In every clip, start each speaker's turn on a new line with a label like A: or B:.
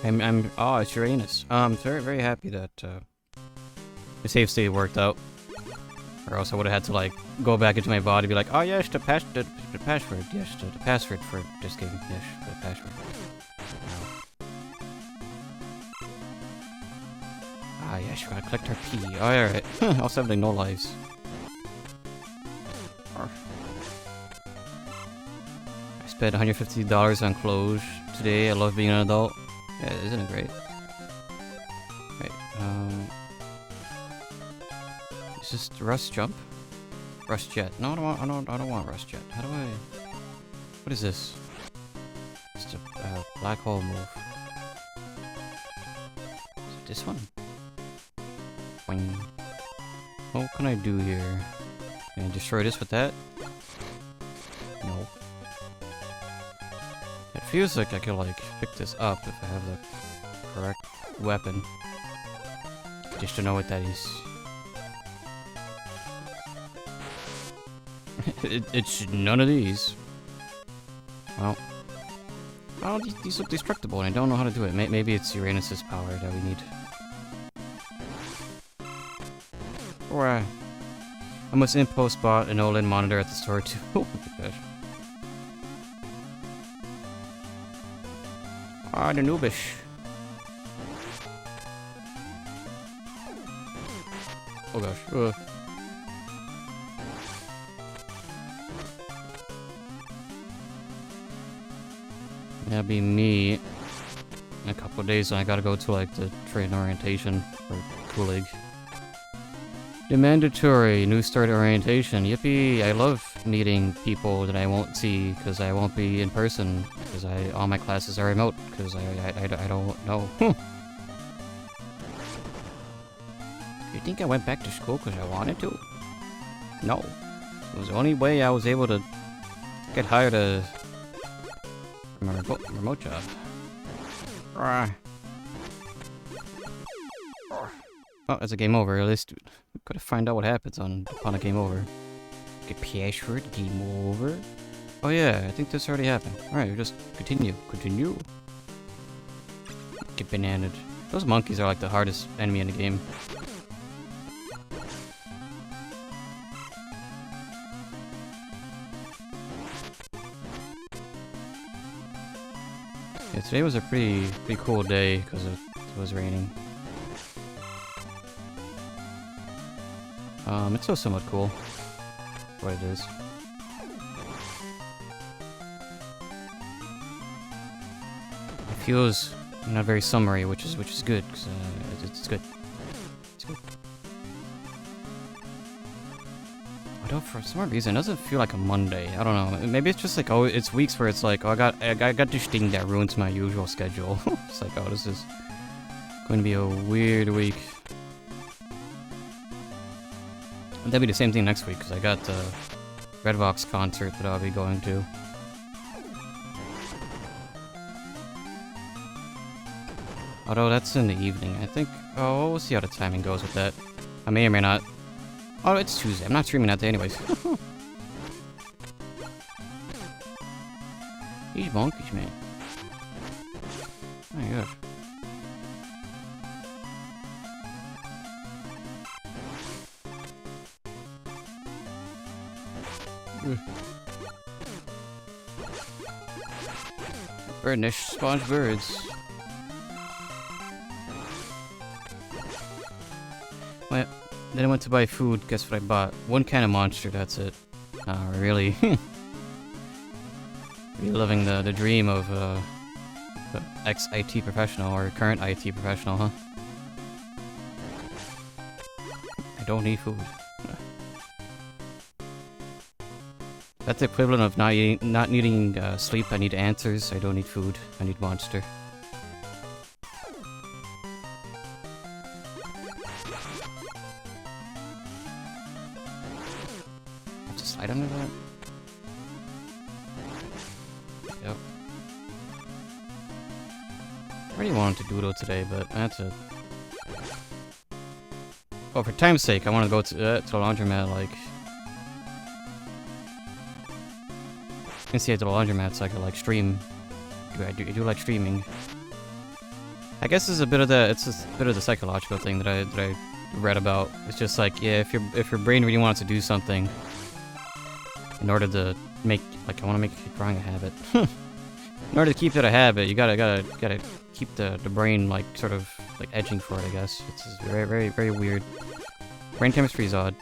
A: Oh, it's Uranus. I'm very, very happy that, the save state worked out. Or else I would have had to, like, go back into my body and be like, oh yes, the password, yes, the password for this game, yes, the password. Ah yes, you gotta collect her P. Oh, alright. Also have like no lives. I spent $150 on clothes today. I love being an adult. Yeah, isn't it great? Right, is this Rust Jump? Rust Jet. No, I don't want Rust Jet. How do I... What is this? It's a black hole move. Is it this one? Boing. What can I do here? Can I destroy this with that? No. It feels like I could like pick this up if I have the correct weapon. Just to know what that is. It's none of these. Well, these look destructible and I don't know how to do it. Maybe it's Uranus's power that we need. Or I must impulse bought an OLED monitor at the store too. Oh my gosh. Ah, the noobish. Oh gosh. That'll be me in a couple of days when I gotta go to like the train orientation for Kool-Aid. The mandatory new start orientation. Yippee! I love meeting people that I won't see because I won't be in person because all my classes are remote because I don't know. You think I went back to school because I wanted to? No. It was the only way I was able to get hired from a remote job. Oh, that's a game over. At least we gotta find out what happens upon a game over. Get password, game over. Oh yeah, I think this already happened. Alright, we just continue. Continue. Get bananaed. Those monkeys are like the hardest enemy in the game. Yeah, today was a pretty cool day because it was raining. It's still somewhat cool. What it is. It feels not very summery, which is good because it's good. It's good. Although for some reason it doesn't feel like a Monday. I don't know. Maybe it's just like it's weeks where it's like I got this thing that ruins my usual schedule. It's like this is going to be a weird week. That'll be the same thing next week, because I got the Redbox concert that I'll be going to. Although that's in the evening, I think. Oh, we'll see how the timing goes with that. I may or may not. Oh, it's Tuesday. I'm not streaming that day anyways. These monkeys, man. Oh my gosh. Bird nest spawns birds. Well, then I went to buy food. Guess what I bought? One can of Monster, that's it. Really. Really living the dream of the ex-IT professional or current IT professional, huh? I don't need food. That's the equivalent of not needing sleep. I need answers. I don't need food. I need Monster. I have to slide under that? Yep. I really wanted to doodle today, but that's it. Oh, for time's sake, I want to go to the laundromat, like... I can see I did a laundromat so I could like stream. I do like streaming. I guess it's a bit of the psychological thing that I read about. It's just like, yeah, if your brain really wants to do something, in order to make, like, I want to make drawing a habit. In order to keep it a habit, you gotta keep the brain, like, sort of like edging for it. I guess it's just very weird. Brain chemistry is odd.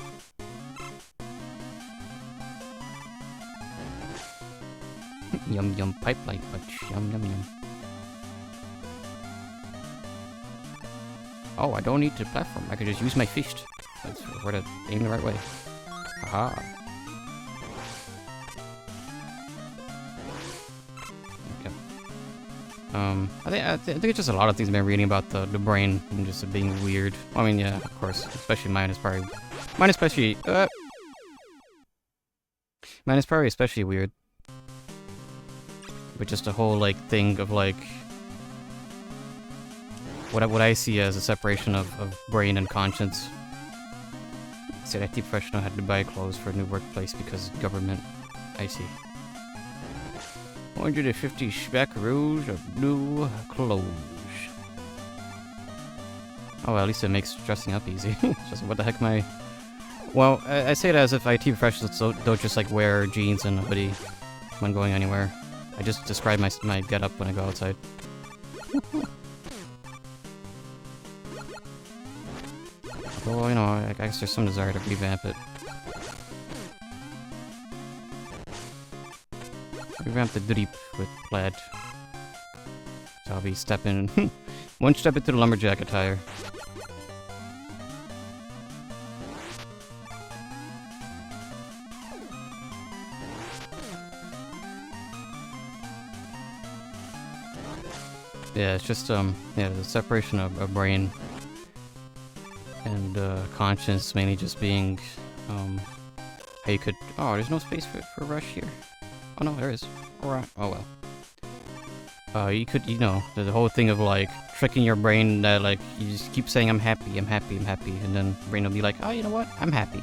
A: Yum yum pipeline punch. Yum yum yum. Oh, I don't need the platform. I could just use my fist. That's where to aim the right way. Aha. Okay. I think it's just a lot of things I've been reading about the brain and just it being weird. I mean, yeah, of course. Especially mine is probably especially weird. But just a whole, like, thing of, like, what I see as a separation of brain and conscience. Said IT professional had to buy clothes for a new workplace because government. I see. 150 smackaroos of new clothes. Oh, well, at least it makes dressing up easy. Just what the heck am I... Well, I say it as if IT professionals don't just, like, wear jeans and a hoodie when going anywhere. I just describe my getup when I go outside. Well, you know, I guess there's some desire to revamp it. Revamp the drip with plaid. So I'll be stepping... one step into the lumberjack attire. Yeah, it's just, yeah, the separation of brain and conscience mainly just being, how you could... Oh, there's no space for rush here. Oh no, there is. Alright, oh well. You could, you know, the whole thing of, like, tricking your brain that, like, you just keep saying, I'm happy, I'm happy, I'm happy, and then the brain will be like, oh, you know what, I'm happy.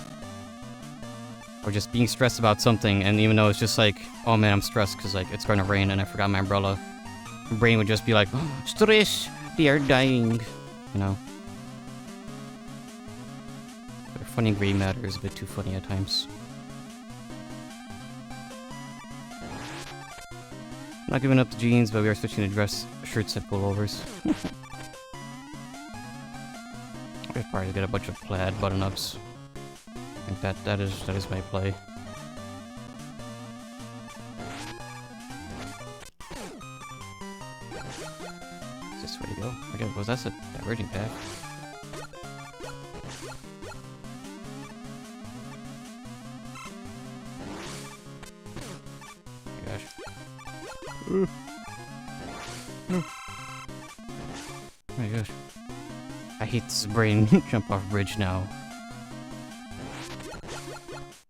A: Or just being stressed about something, and even though it's just like, oh man, I'm stressed because, like, it's gonna rain and I forgot my umbrella. My brain would just be like, oh, stress, they are dying, you know. But funny gray matter is a bit too funny at times. Not giving up the jeans, but we are switching to dress shirts and pullovers. I'll probably get a bunch of plaid button-ups. I think that is my play. Is this way to go? Okay, well, that's a diverging path. Oh my gosh. I hate this brain jump off bridge now.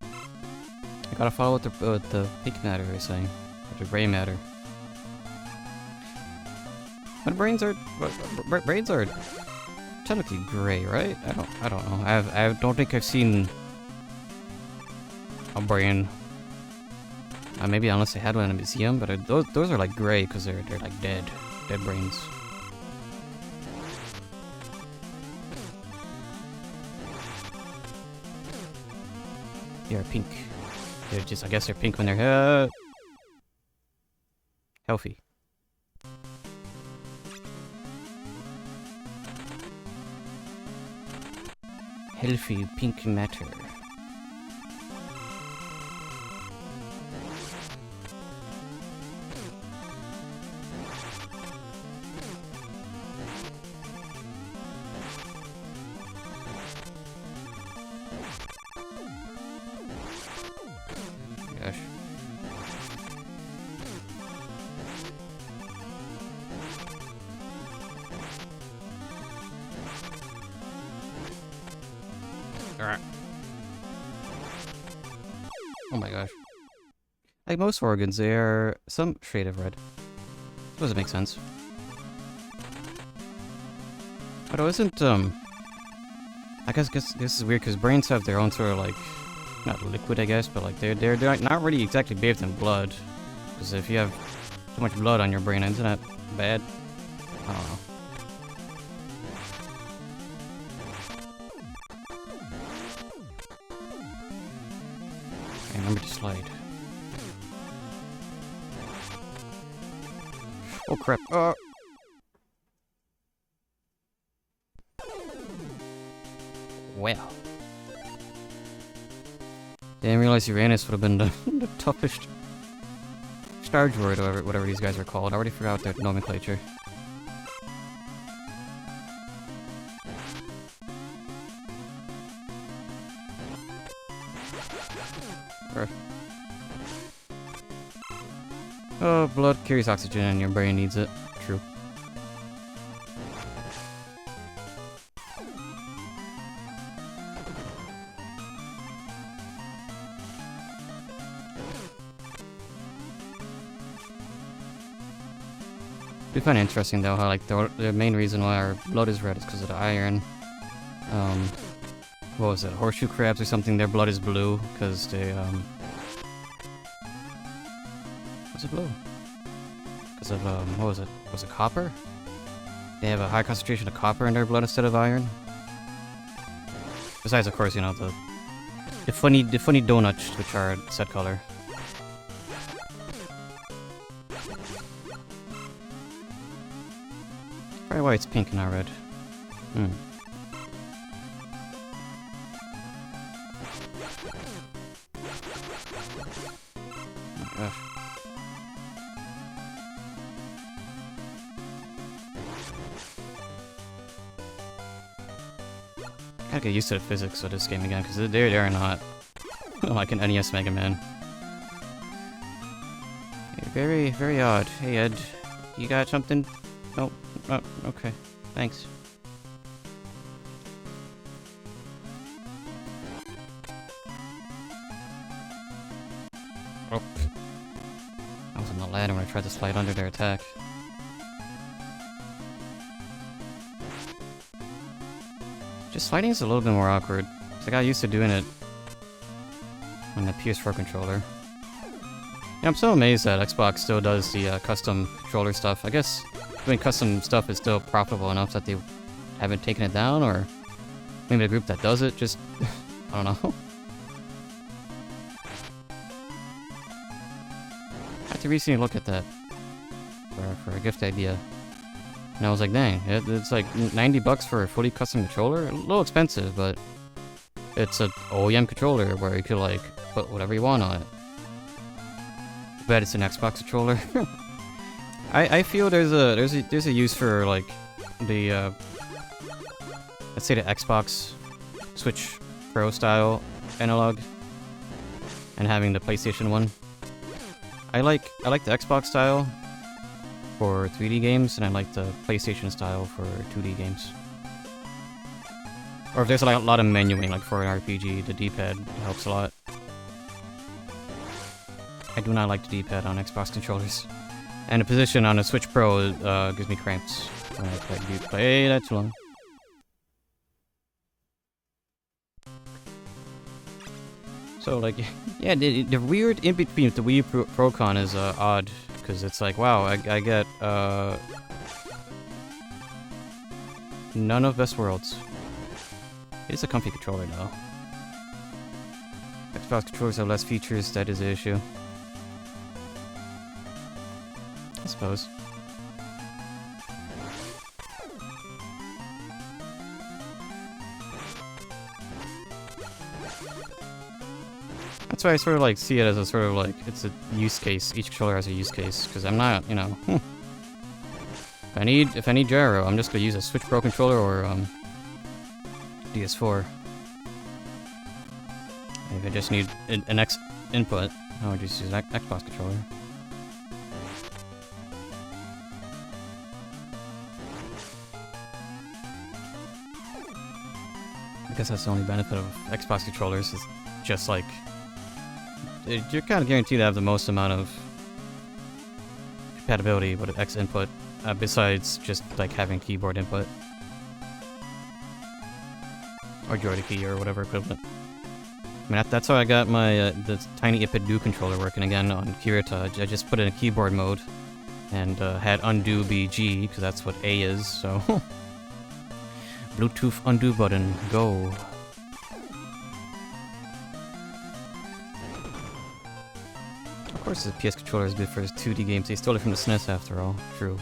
A: I gotta follow what the pink matter is saying. Or the gray matter. But brains are technically gray, right? I don't know. I don't think I've seen a brain. Maybe unless they had one in a museum, but those are like gray because they're like dead brains. They're pink. They're just, I guess they're pink when they're healthy. Healthy pink matter. Gosh. Alright. Oh my gosh. Like most organs, they are some shade of red. Doesn't make sense. Although isn't, I guess this is weird because brains have their own sort of like, not liquid I guess, but like they're not really exactly bathed in blood. Because if you have too much blood on your brain, isn't that bad? I don't know. Remember to slide. Oh crap. Well. Didn't realize Uranus would have been the toughest star droid, or whatever these guys are called. I already forgot their nomenclature. Oh, blood carries oxygen and your brain needs it. True. I find it interesting though how like the main reason why our blood is red is because of the iron. What was it? Horseshoe crabs or something? Their blood is blue because they what's it blue? Because of what was it? Was it copper? They have a high concentration of copper in their blood instead of iron. Besides, of course, you know the funny donuts which are set color. Probably why it's pink and not red. Hmm. Oh my gosh. Gotta get used to the physics of this game again, because they're not like an NES Mega Man. Very, very odd. Hey Ed, you got something? Nope. Oh, okay. Thanks. Oh. I was on the ladder when I tried to slide under their attack. Just sliding is a little bit more awkward. I got used to doing it on the PS4 controller. Yeah, I'm so amazed that Xbox still does the custom controller stuff. I guess doing custom stuff is still profitable enough that they haven't taken it down, or maybe the group that does it just... I don't know. I had to recently look at that for a gift idea. And I was like, dang, it's like 90 bucks for a fully custom controller? A little expensive, but it's an OEM controller where you could like put whatever you want on it. Bet it's an Xbox controller. I feel there's a use for like the let's say the Xbox Switch Pro style analog and having the PlayStation one. I like the Xbox style for 3D games, and I like the PlayStation style for 2D games. Or if there's like a lot of menuing, like for an RPG, the D-pad helps a lot. I do not like the D-pad on Xbox controllers. And the position on a Switch Pro gives me cramps when I play that too long. So like, yeah, the weird in-between with the Wii Pro-Con is odd. Because it's like, wow, I get none of Best Worlds. It's a comfy controller though. Xbox controllers have less features, that is the issue. I suppose. That's why I sort of like see it as a sort of like, it's a use case. Each controller has a use case, because I'm not, you know, if I need gyro, I'm just gonna use a Switch Pro controller or DS4. If I just need an X input, I would just use an Xbox controller. I guess that's the only benefit of Xbox controllers, is just like, you're kind of guaranteed to have the most amount of compatibility with an X input, besides just like having keyboard input. Or Joy key or whatever equivalent. I mean, that's how I got my the tiny Ipid controller working again on Kirita. I just put it in keyboard mode and had undo be G, because that's what A is, so... Bluetooth undo button, go. course, the PS controller is good for his 2D games. They stole it from the SNES after all. True.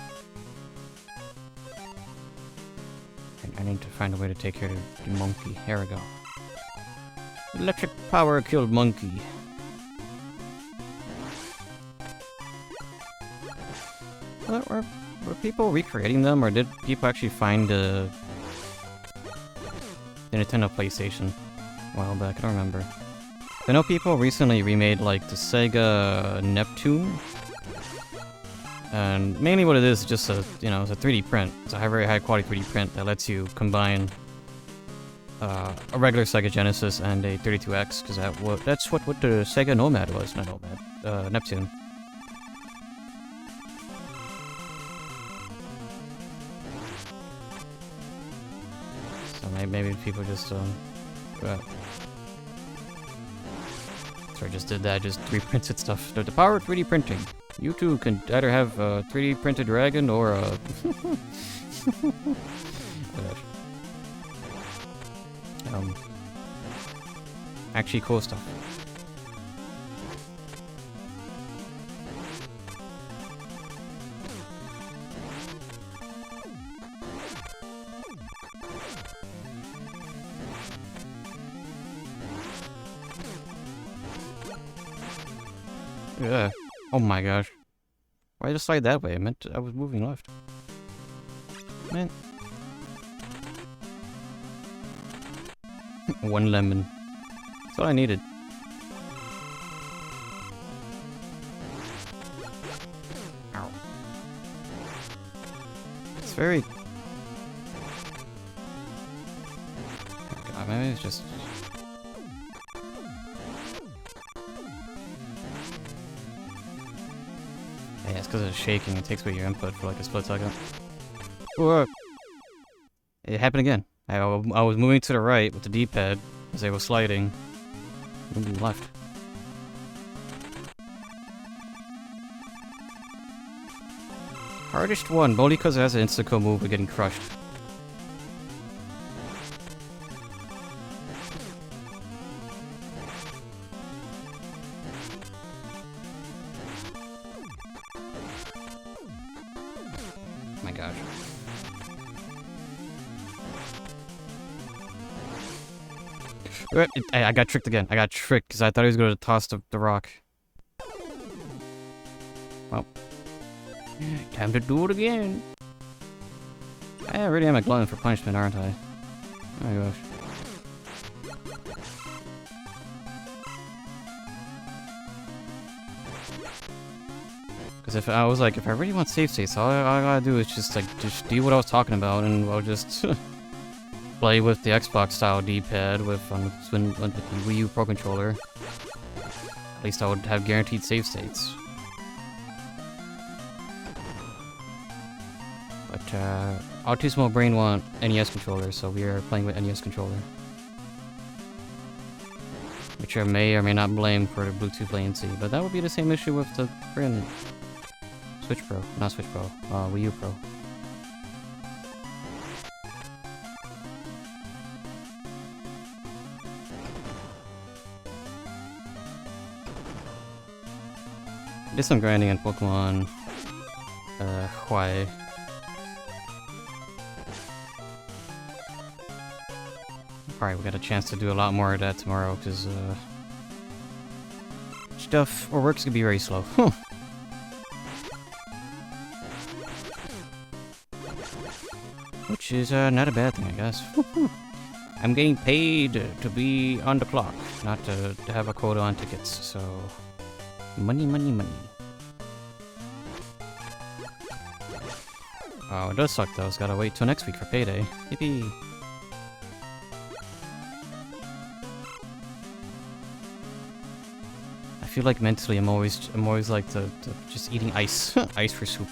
A: I need to find a way to take care of the monkey. Here we go. Electric power killed monkey. Were people recreating them, or did people actually find the Nintendo PlayStation a while back? I don't remember. I know people recently remade like the Sega Neptune, and mainly what it is just a it's a 3D print. It's a very high quality 3D print that lets you combine a regular Sega Genesis and a 32X, because that's what the Sega Nomad was, not Nomad, Neptune. So maybe people just just did that, just reprinted stuff. The power of 3D printing. You too can either have a 3D printed dragon or a... actually cool stuff. Yeah. Oh my gosh. Why did I slide that way? I was moving left. Man. One lemon. That's all I needed. Ow. It's very... Oh God, maybe it's just... Yeah, it's because it's shaking. It takes away your input for like a split second. Whoa. It happened again. I was moving to the right with the D-pad as I was sliding. Moving left. Hardest one, only because it has an insta-kill move of getting crushed. My gosh. I got tricked again. I got tricked because I thought he was going to toss the rock. Well. Time to do it again. I already am a glutton for punishment, aren't I? Oh my gosh. Because if I really want save states, all I gotta do is just do what I was talking about, and I'll just play with the Xbox style D-pad with the Wii U Pro Controller. At least I would have guaranteed save states. But Autismo Brain want NES controllers, so we are playing with NES controller. Which I may or may not blame for the Bluetooth latency, but that would be the same issue with the friggin' Switch Pro. Not Switch Pro, Wii U Pro. Did some grinding in Pokemon Hawaii. Alright, we got a chance to do a lot more of that tomorrow, because stuff or work's gonna be very slow. Which is not a bad thing, I guess. I'm getting paid to be on the clock, not to have a quota on tickets, so... Money, money, money. Oh, it does suck though, it's gotta wait till next week for payday. Yippee! I feel like mentally I'm always like to just eating ice. Ice for soup.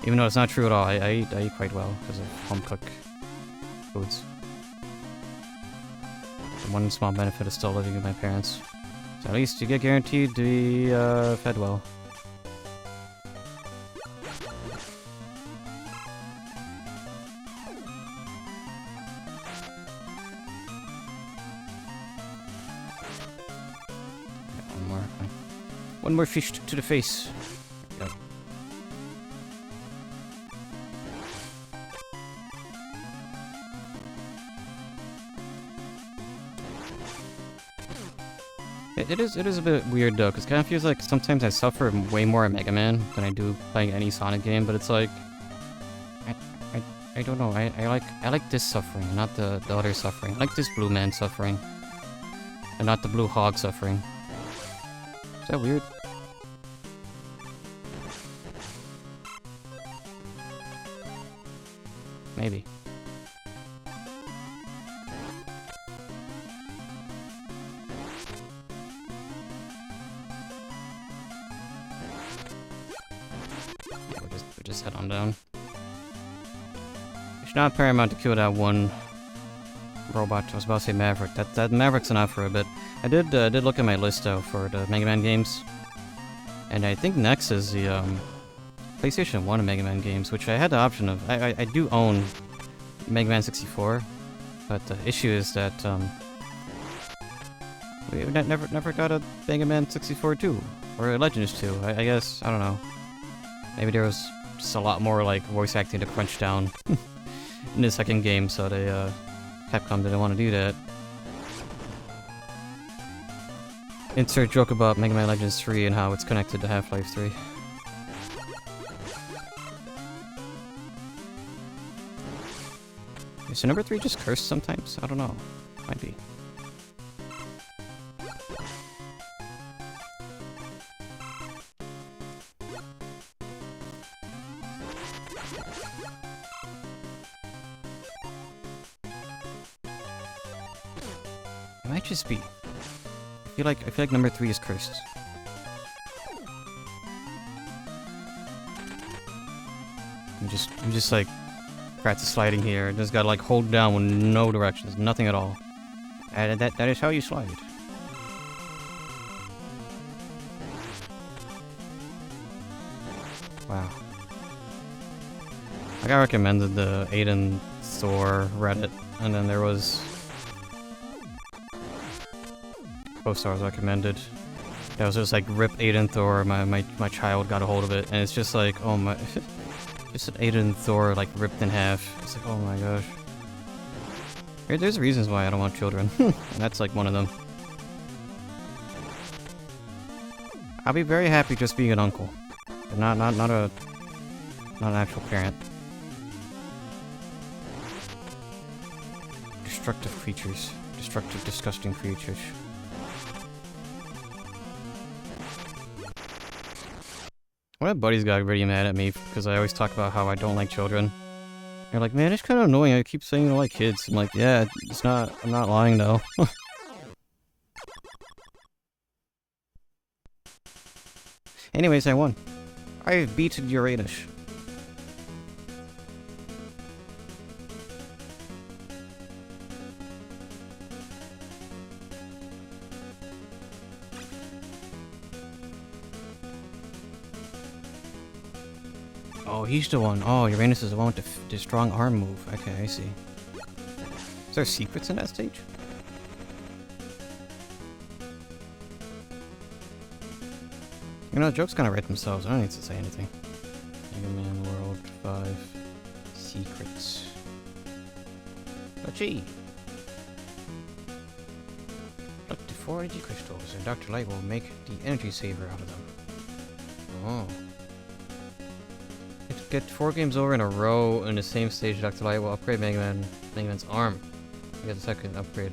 A: Even though it's not true at all, I eat quite well because of home-cooked foods. And one small benefit is still living with my parents. So at least you get guaranteed to be fed well. One more. One more fish to the face. Yep. It is a bit weird though, because it kind of feels like sometimes I suffer way more in Mega Man than I do playing any Sonic game, but it's like I don't know. I like this suffering, not the other suffering. I like this blue man suffering, and not the blue hog suffering. Is that weird? Maybe. Yeah, we'll just head on down. It's not paramount to kill that one robot. I was about to say Maverick. That Maverick's enough for a bit. I did look at my list though for the Mega Man games, and I think next is the PlayStation 1 Mega Man games, which I had the option of. I do own Mega Man 64, but the issue is that we never got a Mega Man 64 2 or a Legends 2. I guess I don't know. Maybe there was just a lot more like voice acting to crunch down in the second game, so they Capcom didn't want to do that. Insert joke about Mega Man Legends 3 and how it's connected to Half-Life 3. Is number 3 just cursed sometimes? I don't know. Might be. It might just be. I feel like number 3 is cursed. You just like practice sliding here. Just gotta like hold down with no directions, nothing at all. And that is how you slide. Wow. I got recommended the Aiden Thor Reddit, and then there was post I was recommended. That was just like rip Aiden Thor. My child got a hold of it, and it's just like, oh my. Just an Aiden Thor, like, ripped in half. It's like, oh my gosh. There's reasons why I don't want children. And that's, like, one of them. I'll be very happy just being an uncle. But not an actual parent. Destructive creatures. Destructive, disgusting creatures. One of my buddies got really mad at me because I always talk about how I don't like children. They're like, man, it's kind of annoying. I keep saying I like kids. I'm like, yeah, it's not. I'm not lying though. Anyways, I won. I've beaten Uranus. Oh, he's the one. Oh, Uranus is the one with the strong arm move. Okay, I see. Is there secrets in that stage? You know, the jokes kind of write themselves. I don't need to say anything. Megaman World 5 Secrets. Gee. Collect the 4 energy crystals, and Dr. Light will make the energy saver out of them. Oh. Get 4 games over in a row in the same stage, Dr. Light will upgrade Megaman's arm. You get the second upgrade.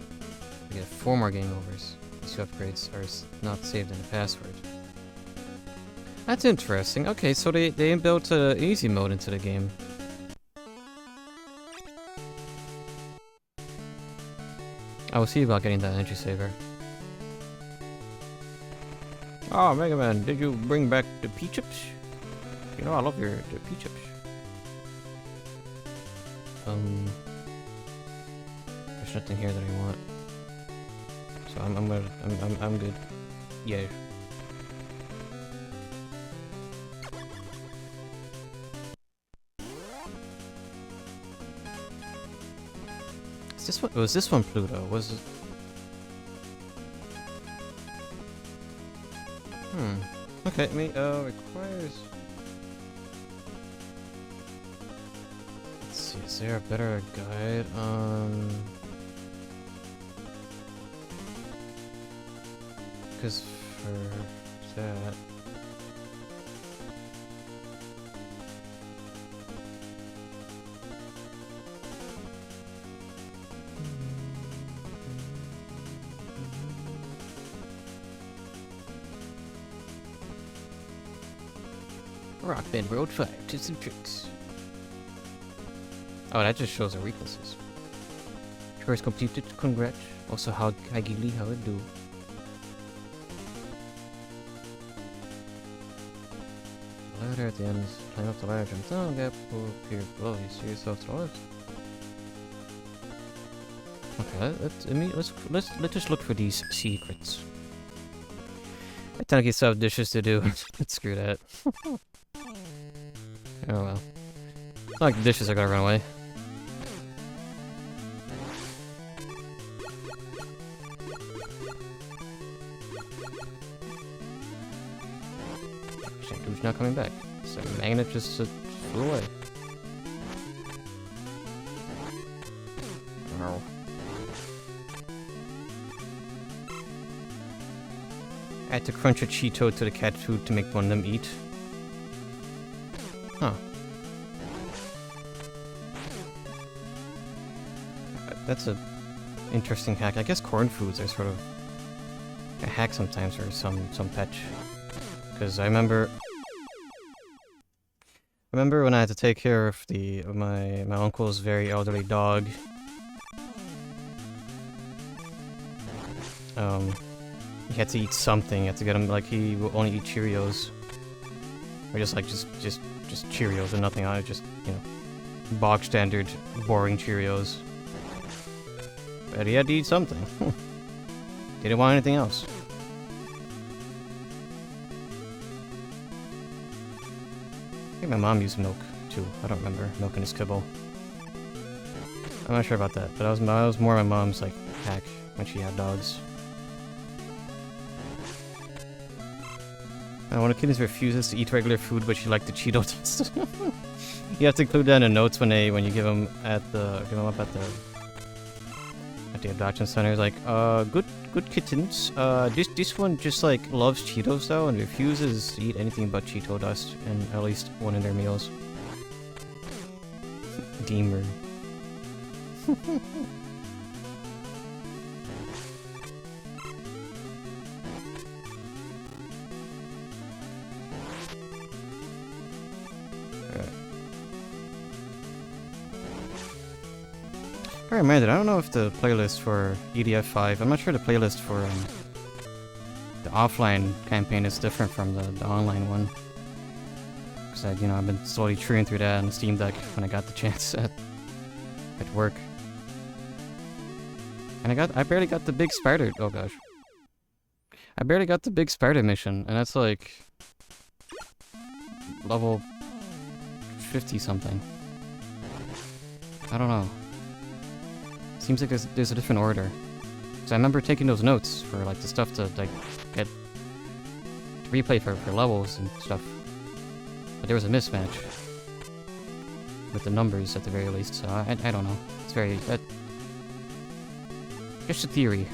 A: You get 4 more game overs. These 2 upgrades are not saved in the password. That's interesting. Okay, so they built easy mode into the game. I will see about getting that energy saver. Oh, Mega Man, did you bring back the P-chips? You know I love your P-chips. There's nothing here that I want. So I'm good. Yeah. Is this one? Was this one Pluto? Was it? Okay, requires... Let's see, is there a better guide on... Because for that... Rock Band World 5, tips and tricks. Oh, that just shows our weaknesses. Course completed, congrats. Also, hi Gilly, how it do? Ladder at the end, climb up the ladder, jump down, gap, pull up here below, you see yourself to the left. Okay, let's just look for these secrets. I technically still have dishes to do. Screw that. Oh well. It's not like the dishes are gonna run away. Shampoo's not coming back. So magnet just flew away. Ow. I had to crunch a Cheeto to the cat food to make one of them eat. Huh. That's a interesting hack. I guess corn foods are sort of a hack sometimes for some pet. Because I remember when I had to take care of my uncle's very elderly dog. He had to eat something. You had to get him, like, he will only eat Cheerios. Or just Cheerios and nothing on it, just, you know, bog standard, boring Cheerios. But he had to eat something. Didn't want anything else. I think my mom used milk, too. I don't remember. Milk in his kibble. I'm not sure about that, but that was more my mom's, like, hack when she had dogs. One of the kittens refuses to eat regular food, but she liked the Cheeto dust. You have to include that in the notes when you give them up at the adoption center. It's like, good kittens. This one just like loves Cheetos though, and refuses to eat anything but Cheeto dust, and at least one in their meals. Gamer. I remembered, I don't know if the playlist for EDF5, I'm not sure the playlist for the offline campaign is different from the online one. Because I've been slowly chewing through that on the Steam Deck when I got the chance at work. And I barely got the big spider, oh gosh. I barely got the big spider mission, and that's like level 50 something. I don't know. Seems like there's a different order. So I remember taking those notes for like the stuff to like get to replay for levels and stuff. But there was a mismatch with the numbers at the very least, so I don't know. It's very just a theory.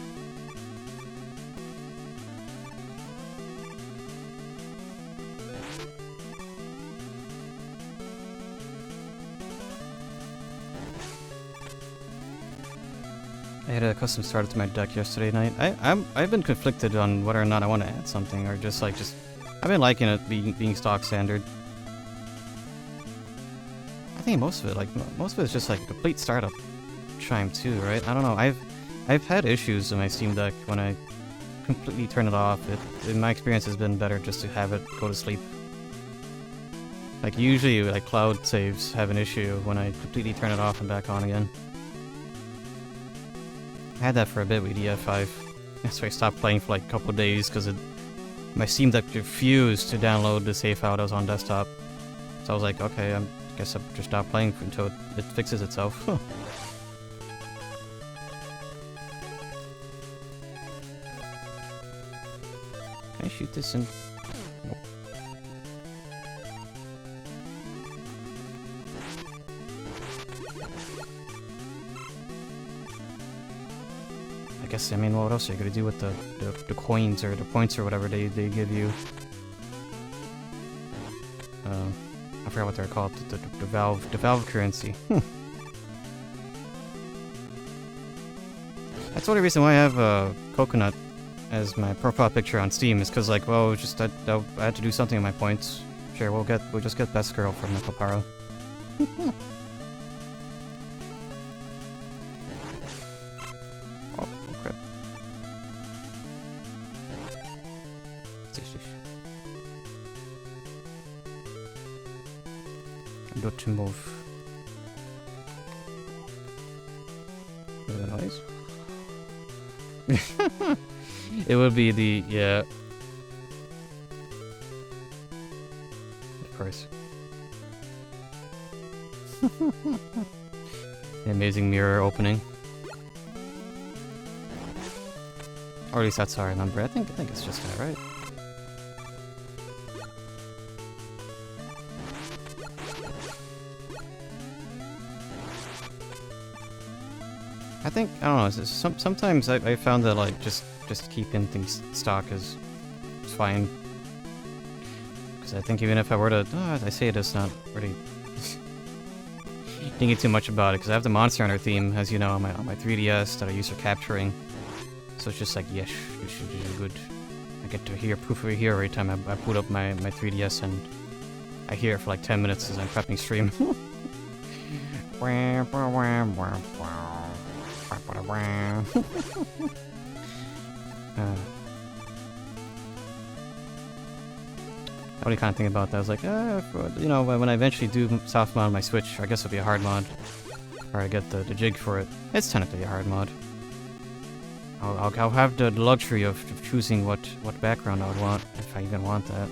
A: I had a custom started to my deck yesterday night. I've been conflicted on whether or not I want to add something or just I've been liking it being stock standard. I think most of it is just like complete startup chime too, right? I don't know. I've had issues in my Steam Deck when I completely turn it off. In my experience has been better just to have it go to sleep. Like usually like cloud saves have an issue when I completely turn it off and back on again. I had that for a bit with EDF5. That's why I stopped playing for like a couple of days because my Steam Deck refused to download the save file that was on desktop. So I was like, okay, I guess I'll just stop playing until it fixes itself. Can I shoot this in? Nope. I guess, I mean, what else are you gonna do with the coins or the points or whatever they give you? I forgot what they're called. The valve currency. That's the only reason why I have coconut as my profile picture on Steam is because, like, well, just I had to do something with my points. Sure, we'll just get best girl from Nicoparo. Oh, crap. Not to move. Is that a noise? It would be the, yeah. Of course. The amazing mirror opening. Or at least that's how I remember. I think it's just that, right? I think, I don't know, sometimes I found that, like, just keeping things stock is fine. Because I think even if I were to, I say it, it's not really thinking too much about it, because I have the Monster Hunter theme, as you know, on my 3DS that I use for capturing. So it's just like, yes, this is good. I get to hear proof over here every time I boot up my 3DS, and I hear it for like 10 minutes as I'm prepping stream. What do you kind of think about that? I was like, you know, when I eventually do soft mod my Switch, I guess it'll be a hard mod. Or I get the jig for it. It's technically a hard mod. I'll have the luxury of choosing what background I would want, if I even want that.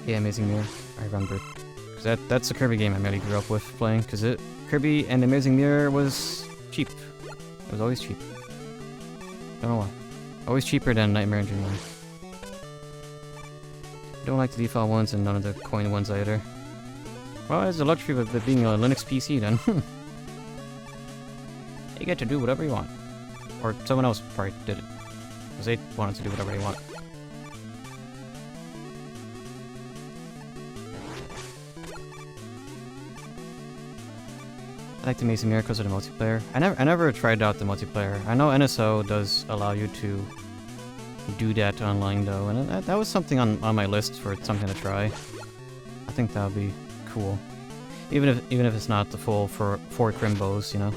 A: Yeah, Amazing Mirror. I remember. Because that's a Kirby game I really grew up with playing, because Kirby and Amazing Mirror was cheap. It was always cheap. Don't know why. Always cheaper than Nightmare and Dreamland. Don't like the default ones and none of the coin ones either. Well, it's the luxury of it being a Linux PC then. You get to do whatever you want. Or someone else probably did it. Because they wanted to do whatever they want. I like the Amazing Mirror because of the multiplayer. I never tried out the multiplayer. I know NSO does allow you to do that online though, and that was something on my list for something to try. I think that would be cool. Even if it's not the full for 4 Crimbos, you know.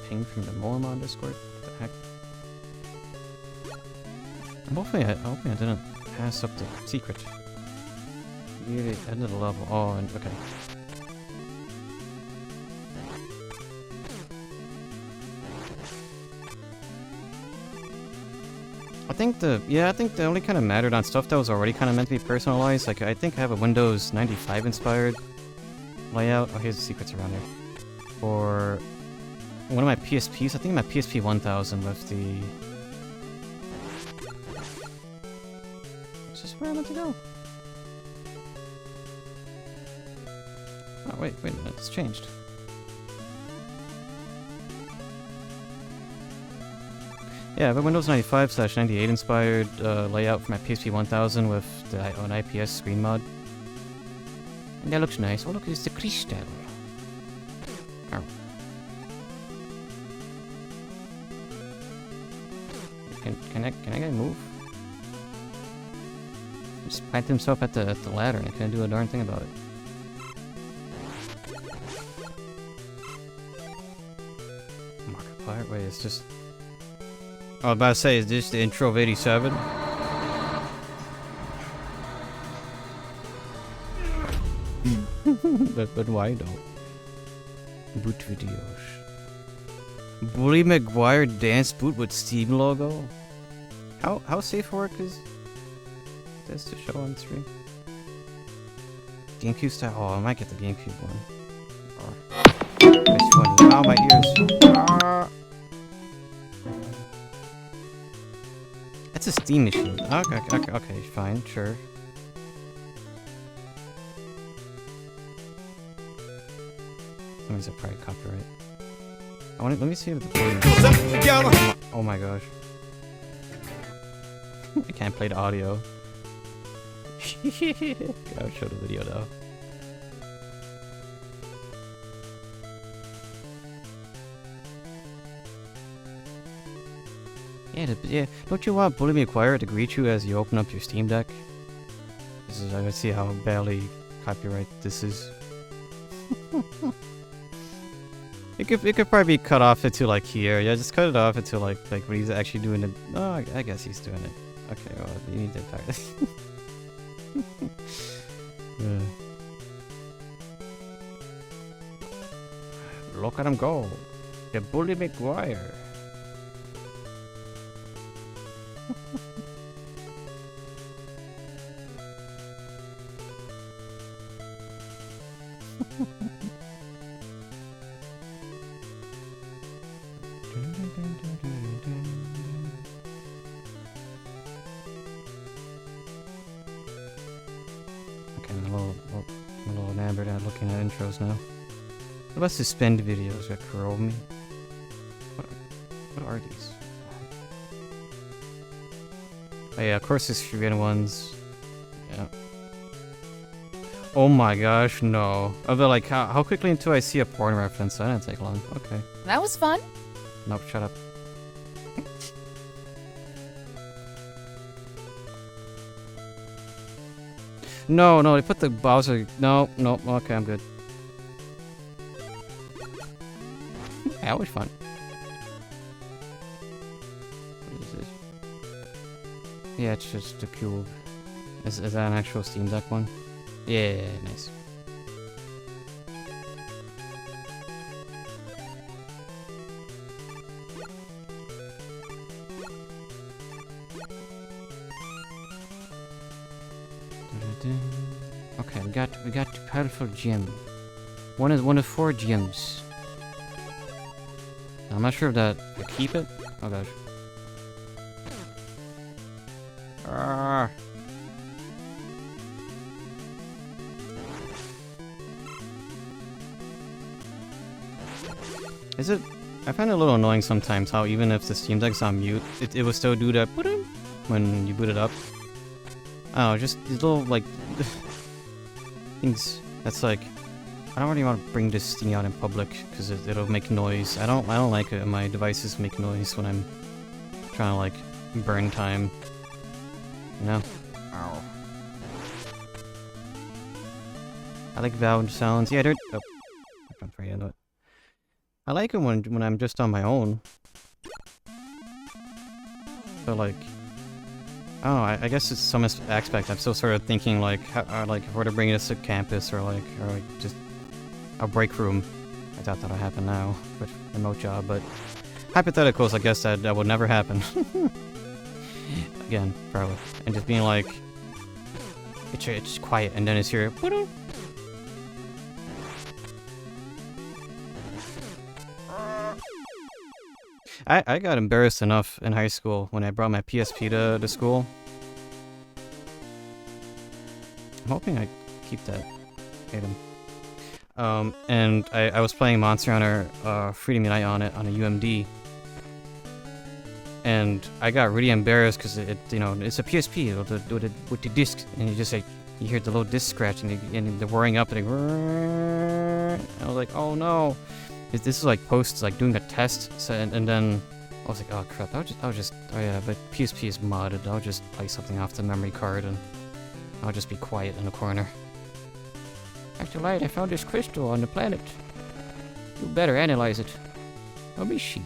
A: Ping from the Moramon Discord? What the heck? I'm hoping I didn't pass up the secret. Near the end of the level. Oh, and okay. I think the only kind of mattered on stuff that was already kind of meant to be personalized. Like, I think I have a Windows 95 inspired layout. Oh, here's the secrets around here. For one of my PSPs, I think my PSP 1000 with the... Is this where I meant to go? Oh, wait a minute, it's changed. Yeah, I have a Windows 95/98 inspired layout for my PSP 1000 with an IPS screen mod. And that looks nice. Oh look, it's the crystal. Oh. Can I move? Just plant himself at the ladder and I can't do a darn thing about it. Markiplier? Wait, it's just... I was about to say, is this the intro of 87? but why though? Boot videos. Bully McGuire dance boot with Steam logo? How safe for work is this to show on screen? GameCube style? Oh, I might get the GameCube one. Or... It's funny. Ow, my ears. It's a Steam issue. Okay, fine, sure. Somebody's probably copyright. Let me see if the oh my gosh. I can't play the audio. I'll show the video though. Yeah, don't you want Bully McGuire to greet you as you open up your Steam Deck? This is, I can see how badly copyright this is. It could probably be cut off into like here. Yeah, just cut it off into like when he's actually doing it. Oh, I guess he's doing it. Okay, well, you need to talk. Look at him go. The Bully McGuire. Looking at intros now. Let's suspend videos that curl me. What are these? Oh yeah, of course there's forbidden ones. Yeah. Oh my gosh, no. Although like how quickly until I see a porn reference? That didn't take long. Okay.
B: That was fun.
A: Nope, shut up. No, they put the Bowser. No, okay, I'm good. That was fun. What is this? Yeah, it's just a cube. Is that an actual Steam Deck one? Yeah, nice. Okay, we got the powerful gem. One of 4 gems. I'm not sure if that I keep it. Oh gosh. Is it? I find it a little annoying sometimes how even if the Steam Deck's on mute, it will still do that when you boot it up. Oh, just these little like things. That's like I don't really want to bring this thing out in public because it'll make noise. I don't like it when my devices make noise when I'm trying to like burn time. You know? Ow. I like valve sounds. Yeah, they're. Oh, I'm afraid of it. I like it when I'm just on my own. But like. Oh, I guess it's some aspect. I'm still sort of thinking like, like if we're to bring this to campus or just a break room. I doubt that'll happen now with remote job, but hypotheticals, I guess that would never happen. Again, probably, and just being like, it's quiet, and then it's here. I got embarrassed enough in high school when I brought my PSP to school. I'm hoping I keep that item. And I was playing Monster Hunter Freedom Unite on it on a UMD. And I got really embarrassed because it's a PSP with the disc, and you just like you hear the little disc scratch and the whirring up and I was like, oh no. This is like post like doing a test, so, and then I was like, oh crap, I'll just oh yeah, but PSP is modded. I'll just play something off the memory card and I'll just be quiet in the corner. Dr. Light, I found this crystal on the planet. You better analyze it. Let me see.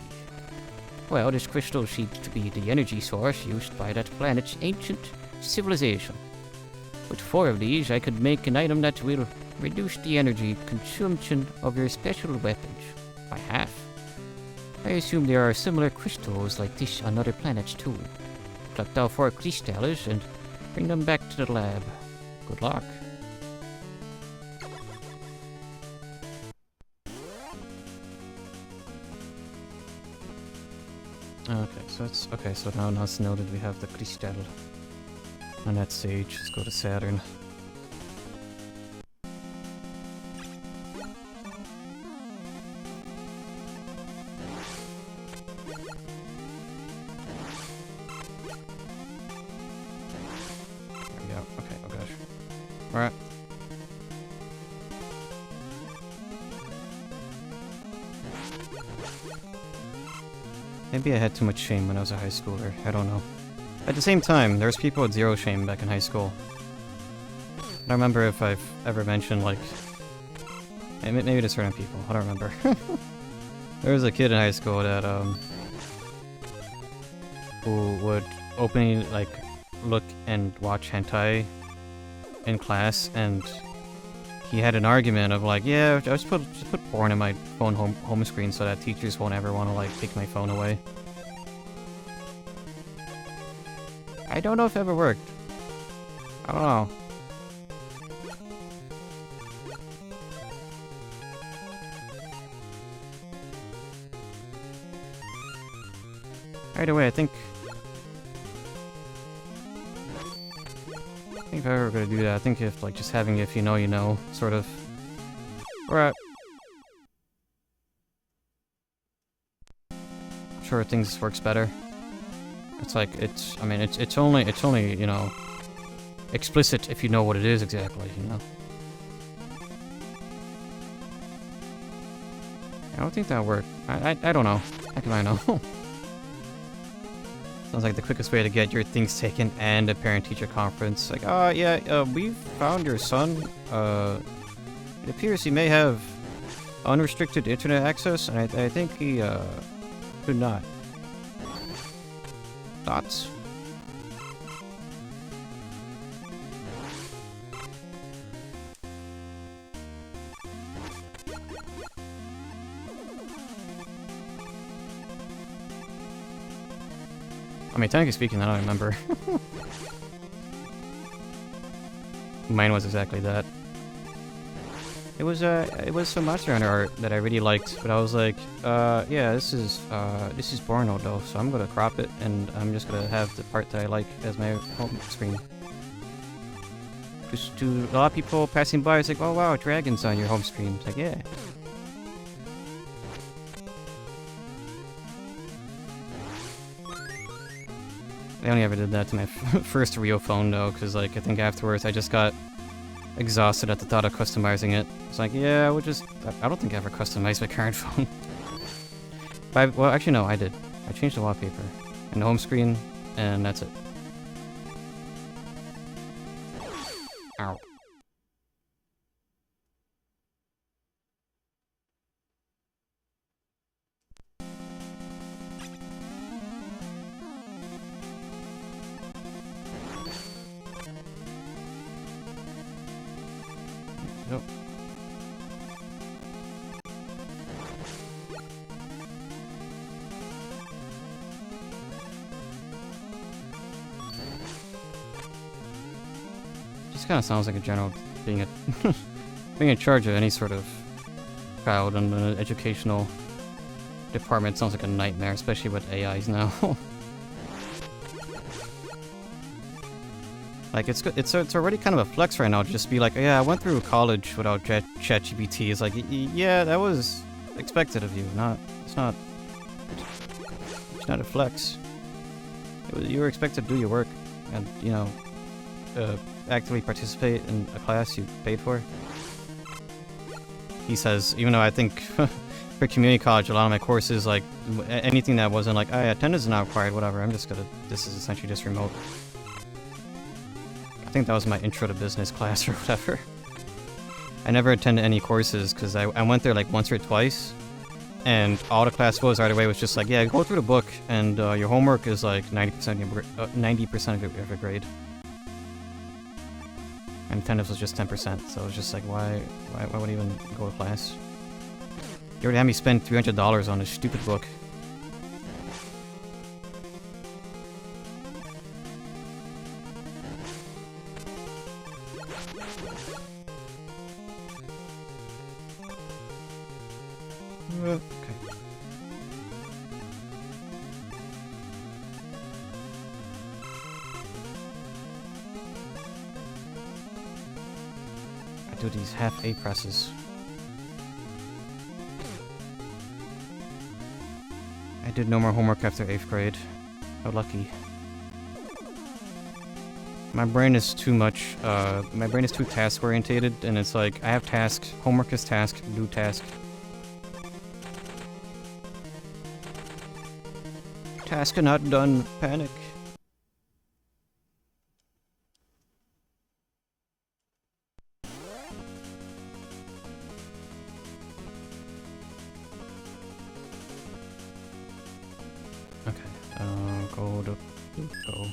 A: Well, this crystal seems to be the energy source used by that planet's ancient civilization. With 4 of these, I could make an item that will reduce the energy consumption of your special weapons by half. I assume there are similar crystals like this on other planets too. Collect all 4 crystals and bring them back to the lab. Good luck. Okay, so it's okay. So now it's noted we have the crystal on that stage. Let's go to Saturn. There we go. Okay. Oh gosh. All right. Maybe I had too much shame when I was a high schooler. I don't know. At the same time, there's people with zero shame back in high school. I don't remember if I've ever mentioned, like... Maybe to certain people. I don't remember. There was a kid in high school that, who would openly, like, look and watch hentai in class, and he had an argument of like, yeah, just put porn in my phone home screen so that teachers won't ever want to like take my phone away. I don't know if it ever worked. I don't know. Either way, I think if I were gonna do that, I think if like just having if you know, sort of. Alright. I'm sure things works better. It's like I mean it's only, you know, explicit if you know what it is exactly, you know. I don't think that worked. I don't know. How can I know? Sounds like the quickest way to get your things taken and a parent-teacher conference. Like, yeah, we found your son. It appears he may have unrestricted internet access, and I think he, could not. Thoughts? I mean, technically speaking, I don't remember. Mine was exactly that. It was some Monster Hunter art that I really liked, but I was like, yeah, this is porno though, so I'm gonna crop it, and I'm just gonna have the part that I like as my home screen. Just to a lot of people passing by, it's like, oh wow, dragons on your home screen. It's like, yeah. I only ever did that to my first real phone though, because like I think afterwards I just got exhausted at the thought of customizing it. It's like, yeah, I don't think I ever customized my current phone. Well, actually no, I did. I changed the wallpaper and the home screen, and that's it. Ow. Nope. Just kind of sounds like a general being in charge of any sort of child in an educational department sounds like a nightmare, especially with AIs now. Like, it's already kind of a flex right now to just be like, yeah, I went through college without ChatGPT. It's like, yeah, that was expected of you. It's not a flex. You were expected to do your work and, you know, actively participate in a class you paid for. He says, even though I think for community college, a lot of my courses, like, anything that wasn't like, oh yeah, attendance is not required, whatever, this is essentially just remote. I think that was my intro to business class or whatever. I never attended any courses because I went there like once or twice, and all the class was right away was just like, yeah, go through the book, and your homework is like 90% of your grade. And attendance was just 10%, so it was just like, why would I even go to class? You already had me spend $300 on this stupid book. Okay. do these half A presses. I did no more homework after 8th grade. How lucky. My brain is too much, my brain is too task-orientated, and it's like, I have tasks, homework is task, do task. Task not done, panic. Go.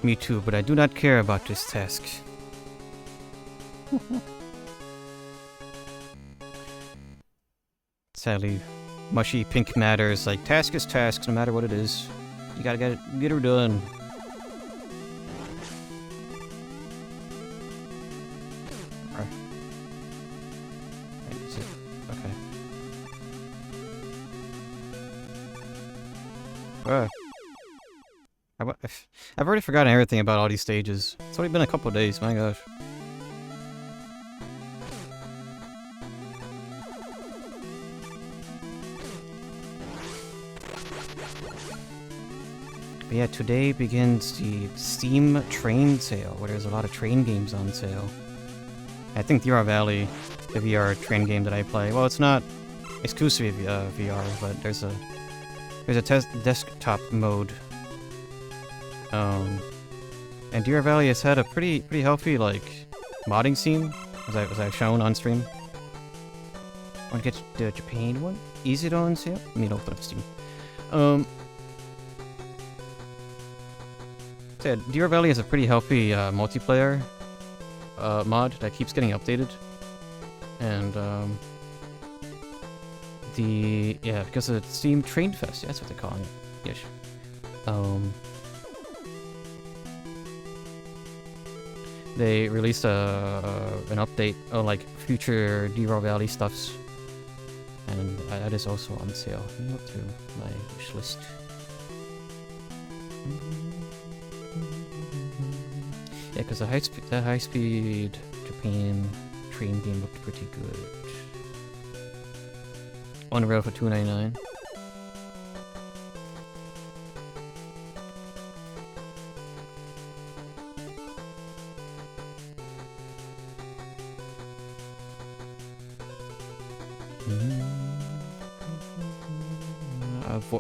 A: Me too, but I do not care about this task. Sadly, mushy pink matter is like, task is task, no matter what it is. You gotta get her done. Okay. I've already forgotten everything about all these stages. It's only been a couple of days, my gosh. But yeah, today begins the Steam Train Sale, where there's a lot of train games on sale. I think VR Valley, the VR train game that I play, well, it's not exclusively VR, but there's a desktop mode. And VR Valley has had a pretty healthy, like, modding scene, as I've shown on stream. Want to get the Japan one? Is it on sale? Let me open up Steam. So yeah, VR Valley has a pretty healthy multiplayer mod that keeps getting updated, and because of Steam Train Fest, that's what they're calling it. Yes. They released an update on like future VR Valley stuffs, and that is also on sale. Let me look through my wish list. Yeah, because the high-speed Japan train game looked pretty good. On rail for $2.99.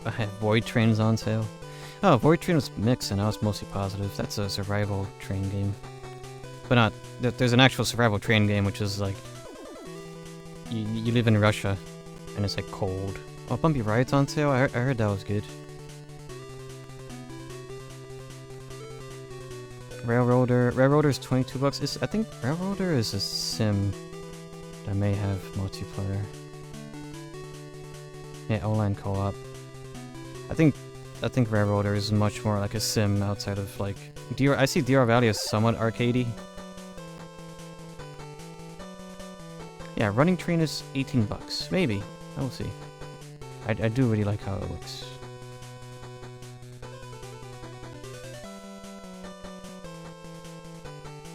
A: I have Void Trains on sale. Oh, Void Train was mixed and now it's mostly positive. That's a survival train game. But not... There's an actual survival train game which is like... You live in Russia and it's like cold. Oh, Bumpy Riot's on sale? I heard that was good. Railroader's $22. I think Railroader is a sim that may have multiplayer. Yeah, online co-op. I think Railroader is much more like a sim outside of like I see DR Valley as somewhat arcadey. Yeah, Running Train is $18. Maybe. I will see. I do really like how it looks.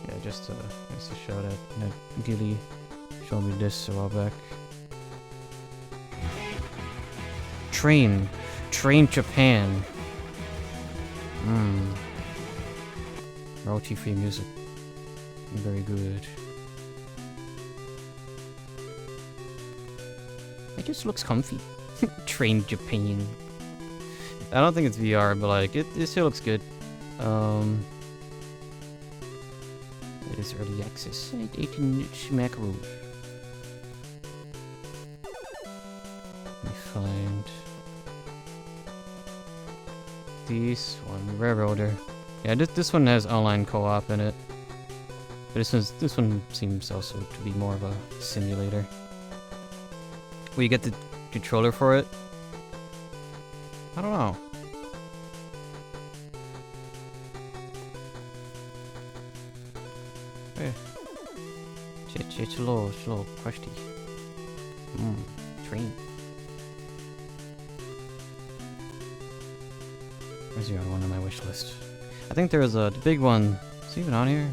A: Yeah, just to show that Gilly showed me this a while back. Train Japan. Royalty-free music. Very good. It just looks comfy. Train Japan. I don't think it's VR, but like it still looks good. It is early access. 18-inch macro. Let me find this one, Railroader. Yeah, this one has online co-op in it. But this one seems also to be more of a simulator. Will you get the controller for it? I don't know. Hey. It's a little crusty. Train. Where's the other one on my wish list? I think there was a big one. Is it even on here?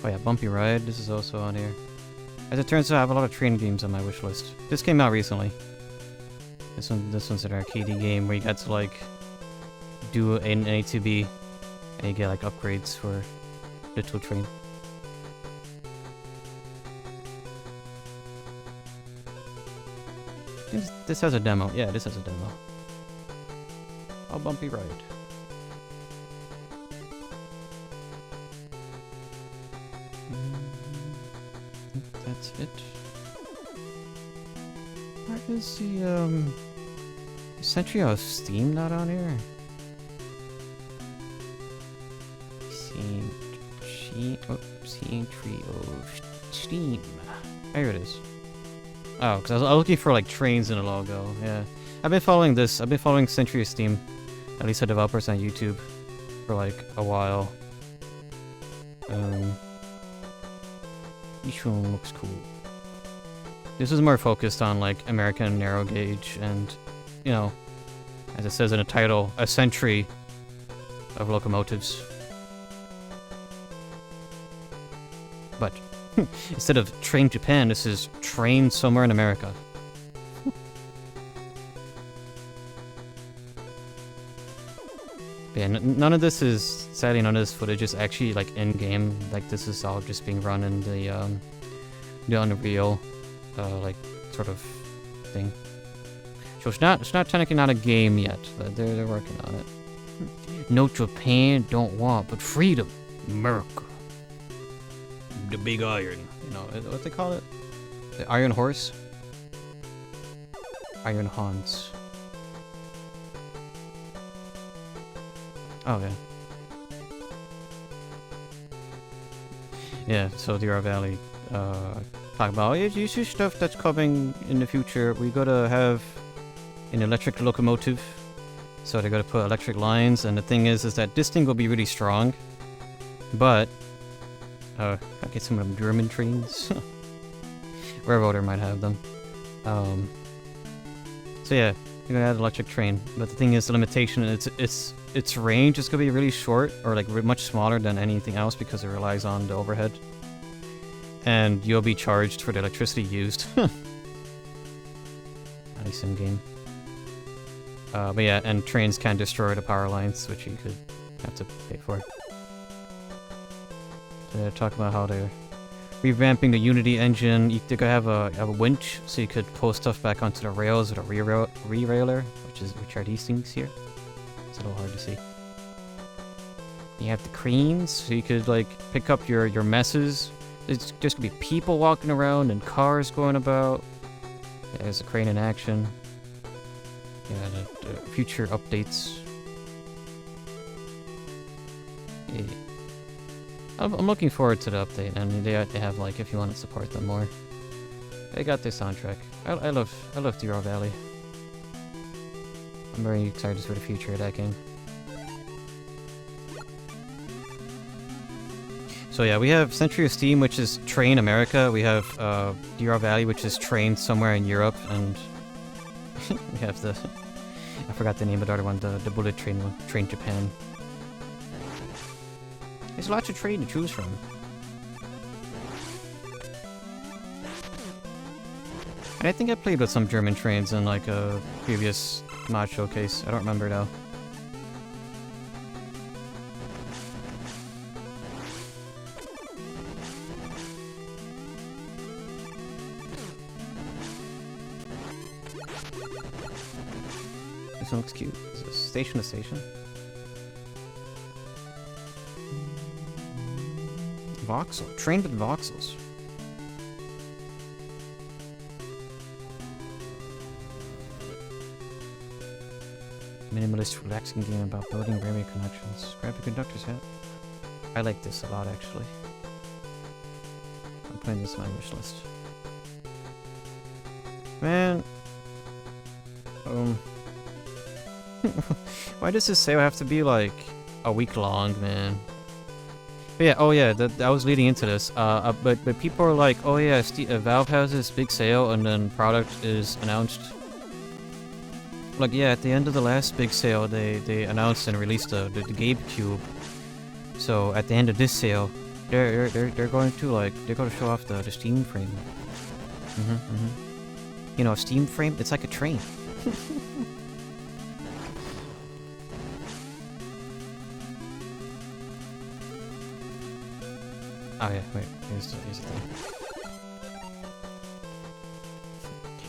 A: Oh yeah, Bumpy Ride. This is also on here. As it turns out, I have a lot of train games on my wish list. This came out recently. This one's an arcadey game where you get to like do an A to B, and you get like upgrades for Little Train. This has a demo. Yeah, this has a demo. Oh, Bumpy Ride. I think that's it. Where is the Century of Steam not on here? Century of Steam. There it is. Oh, because I was looking for like trains in a logo. Yeah, I've been following this. I've been following Century of Steam, at least the developers on YouTube, for like a while. Each one looks cool. This is more focused on like American narrow gauge and, you know, as it says in the title, a century of locomotives. But instead of Train Japan, this is Train Somewhere in America. Yeah, none of this is, sadly none of this footage is actually like in-game. Like this is all just being run in the Unreal, like sort of thing. So it's not technically not a game yet, but they're working on it. No, Japan don't want, but freedom, America. The big iron, you know, what they call it? The Iron Horse? Iron Hans. Oh, yeah. Yeah, so Deer Valley, talk about, you see stuff that's coming in the future. We gotta have an electric locomotive, so they gotta put electric lines, and the thing is that this thing will be really strong, but I get some of them German trains. Railroader might have them. So yeah, you're gonna add an electric train, but the thing is, the limitation is its range is gonna be really short, or like much smaller than anything else because it relies on the overhead, and you'll be charged for the electricity used. At least in game. But yeah, and trains can destroy the power lines, which you could have to pay for. They're talking about how they're revamping the Unity engine. They're gonna have a winch, so you could pull stuff back onto the rails with a re-railer, which are these things here. It's a little hard to see. You have the cranes, so you could like pick up your messes. There's just gonna be people walking around and cars going about. Yeah, there's a crane in action. Yeah, the future updates. Yeah. I'm looking forward to the update, and they have like, if you want to support them more. They got their soundtrack. I love Deer Valley. I'm very excited for the future of that game. So yeah, we have Century of Steam, which is Train America. We have Deer Valley, which is Train somewhere in Europe, and we have the, I forgot the name of the other one, the bullet train one, Train Japan. There's lots of train to choose from. And I think I played with some German trains in like a previous mod showcase. I don't remember though. This one looks cute. Is it station to station? Voxel. Trained with voxels. Minimalist, relaxing game about building railway connections. Grab a conductor's hat. I like this a lot, actually. I'm putting this on my wish list. Man. Why does this sale have to be like a week long, man? But yeah, oh yeah, that was leading into this. But people are like, oh yeah, Valve has this big sale, and then product is announced. Like yeah, at the end of the last big sale, they announced and released the GameCube. So at the end of this sale, They're going to like they're going to show off the Steam frame. You know, a Steam frame, it's like a train. Oh yeah, wait, here's the thing.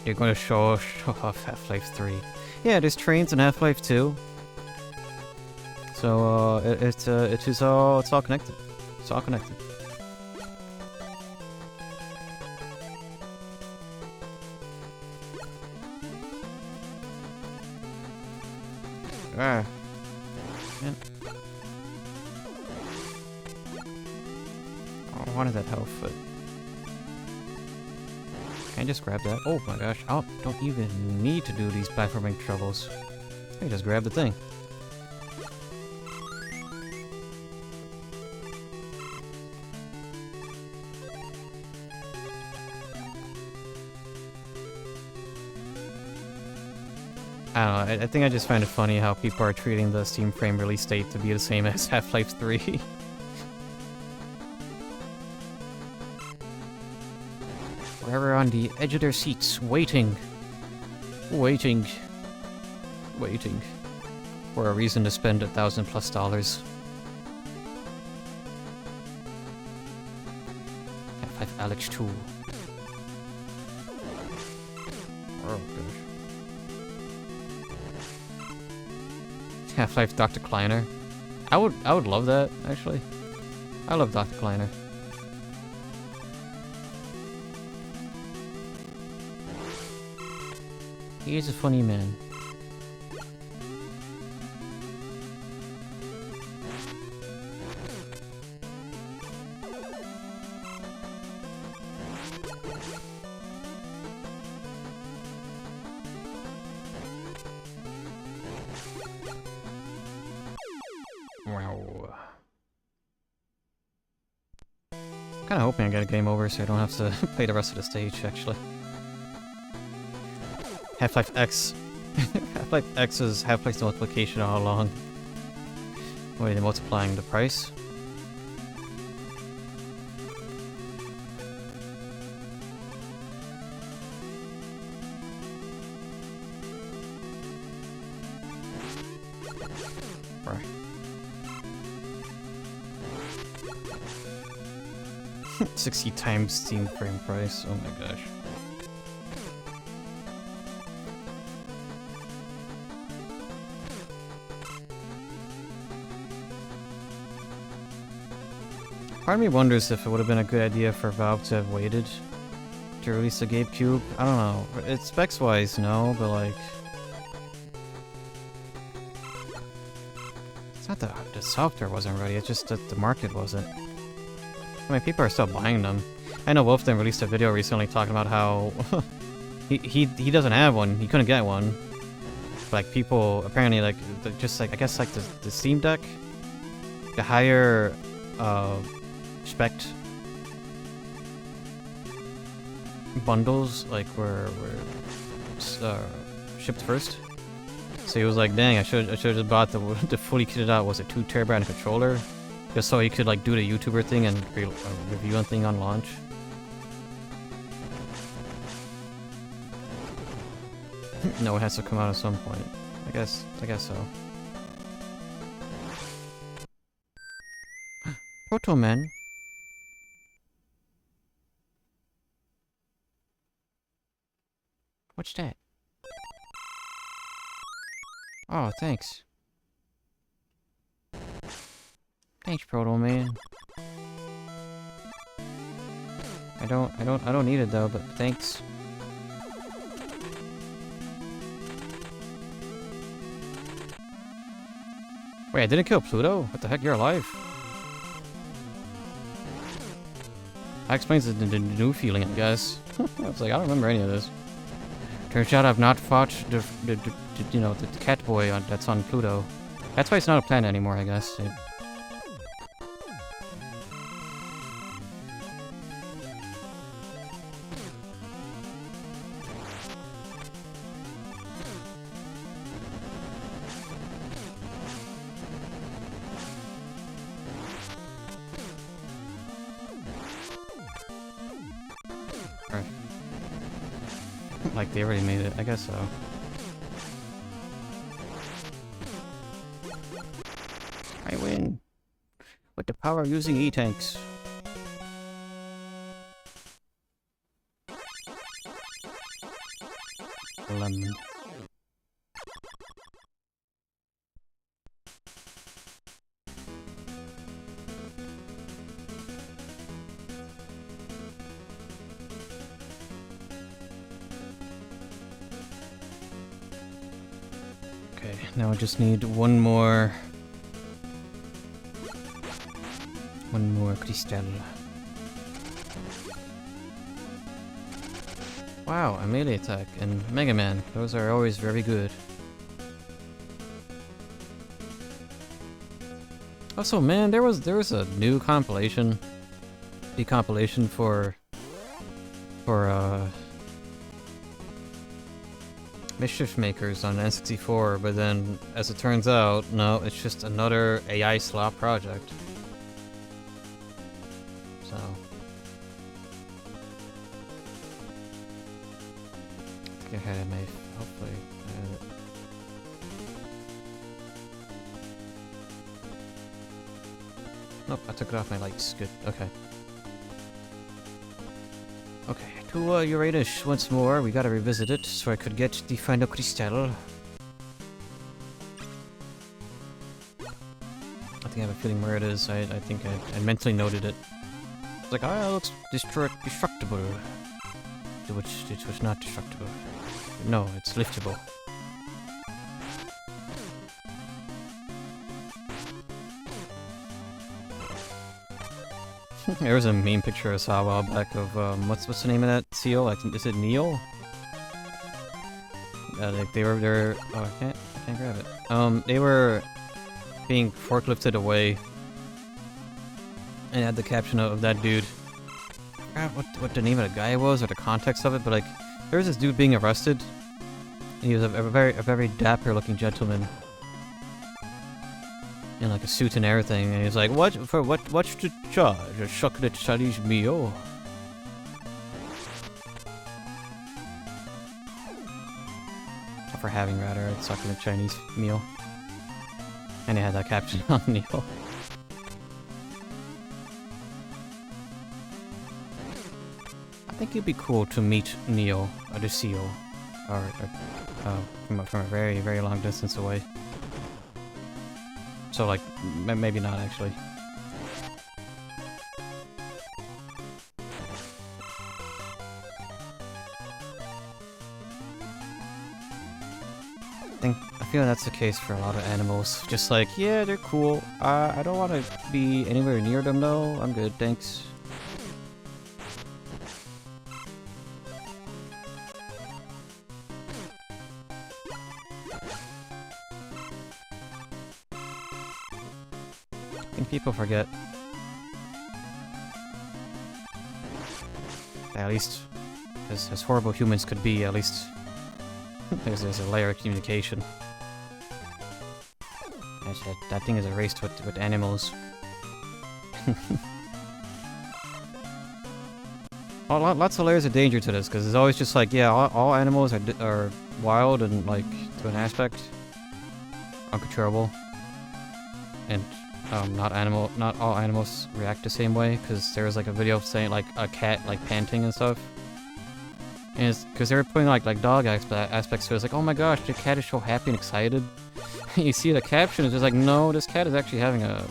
A: You're going to show off Half-Life 3. Yeah, there's trains in Half-Life 2. So it's all connected. It's all connected. Ah. Man. Oh, I wanted that health, but can I just grab that? Oh my gosh! I don't even need to do these platforming troubles. I can just grab the thing. I don't know, I think I just find it funny how people are treating the Steam frame release date to be the same as Half-Life 3. Forever on the edge of their seats, waiting for a reason to spend $1,000+ Half-Life Alex 2. Oh gosh. Half-Life Dr. Kleiner. I would love that, actually. I love Dr. Kleiner. He is a funny man. Wow. I'm kinda hoping I get a game over so I don't have to play the rest of the stage, actually. Half-Life X. Half-Life X is Half-Life's multiplication all along. Wait, they're multiplying the price? Right. 60 times Steam frame price, oh my gosh. Part of me wonders if it would have been a good idea for Valve to have waited to release the GameCube. I don't know. It's specs-wise, no, but like... It's not that the software wasn't ready, it's just that the market wasn't. I mean, people are still buying them. I know Wolfden released a video recently talking about how... he doesn't have one, he couldn't get one. But, like, people, apparently, like, just like, I guess, like, the Steam Deck, the higher, spec bundles like were shipped first. So he was like, "Dang, I should have just bought the fully kitted out. Was it 2 TB controller, just so he could like do the YouTuber thing and review a thing on launch." No, it has to come out at some point. I guess so. Proto Man. What's that? Oh, thanks. Thanks, Proto Man. I don't need it though, but thanks. Wait, I didn't kill Pluto? What the heck, you're alive? That explains the new feeling, I guess. I was like, I don't remember any of this. Turns out I've not fought the cat boy that's on Pluto. That's why it's not a planet anymore, I guess. Like, they already made it. I guess so. I win! With the power of using E-tanks. Lemon. Okay, now I just need one more crystal. Wow, a melee attack and Mega Man. Those are always very good. Also, man, there was a new compilation. The compilation for Mischief Makers on N64, but then, as it turns out, no, it's just another AI slop project. So... Go ahead, I may hopefully... Nope, I took it off my lights. Good, okay. Okay, to Uranus once more. We gotta revisit it so I could get the final crystal. I think I have a feeling where it is. I think I mentally noted it. It's like, ah, it looks destructible. Which it was not destructible. No, it's liftable. There was a meme picture I saw a while back of what's the name of that seal? I think, is it Neil? Like they're oh, I can't grab it. They were being forklifted away, and had the caption of that dude. I forgot what the name of the guy was or the context of it, but like there was this dude being arrested. And he was a very dapper looking gentleman. In like a suit and everything, and he's like, what's the charge? A chocolate Chinese meal? For having, rather, a chocolate Chinese meal. And he had that caption on Neil. I think it'd be cool to meet Neil, or the seal, or from a very, very long distance away. So, like, maybe not, actually. I feel that's the case for a lot of animals. Just like, yeah, they're cool. I don't want to be anywhere near them, though. I'm good, thanks. People forget. At least, as horrible humans could be, at least there's a layer of communication. That thing is erased with animals. Well, lots of layers of danger to this, because it's always just like, yeah, all animals are wild and, like, to an aspect, uncontrollable, and not all animals react the same way, because there was like a video of saying like a cat like panting and stuff, and it's because they were putting like dog aspects to it. It's like, oh my gosh, the cat is so happy and excited. You see the caption, it's just like, no, this cat is actually having a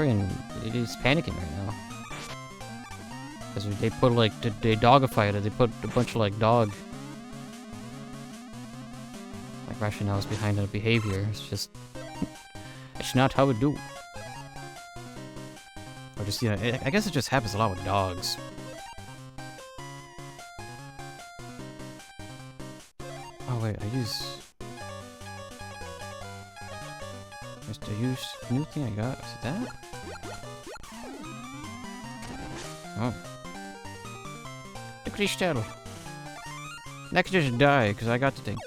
A: it is panicking right now, because they put like they dogified it. They put a bunch of like dog like rationales behind the behavior. It's just it's not how it do. Or just, you know, I guess it just happens a lot with dogs. Oh wait, I use new thing I got. Is it that? Oh. The crystal. That could just die, because I got the thing.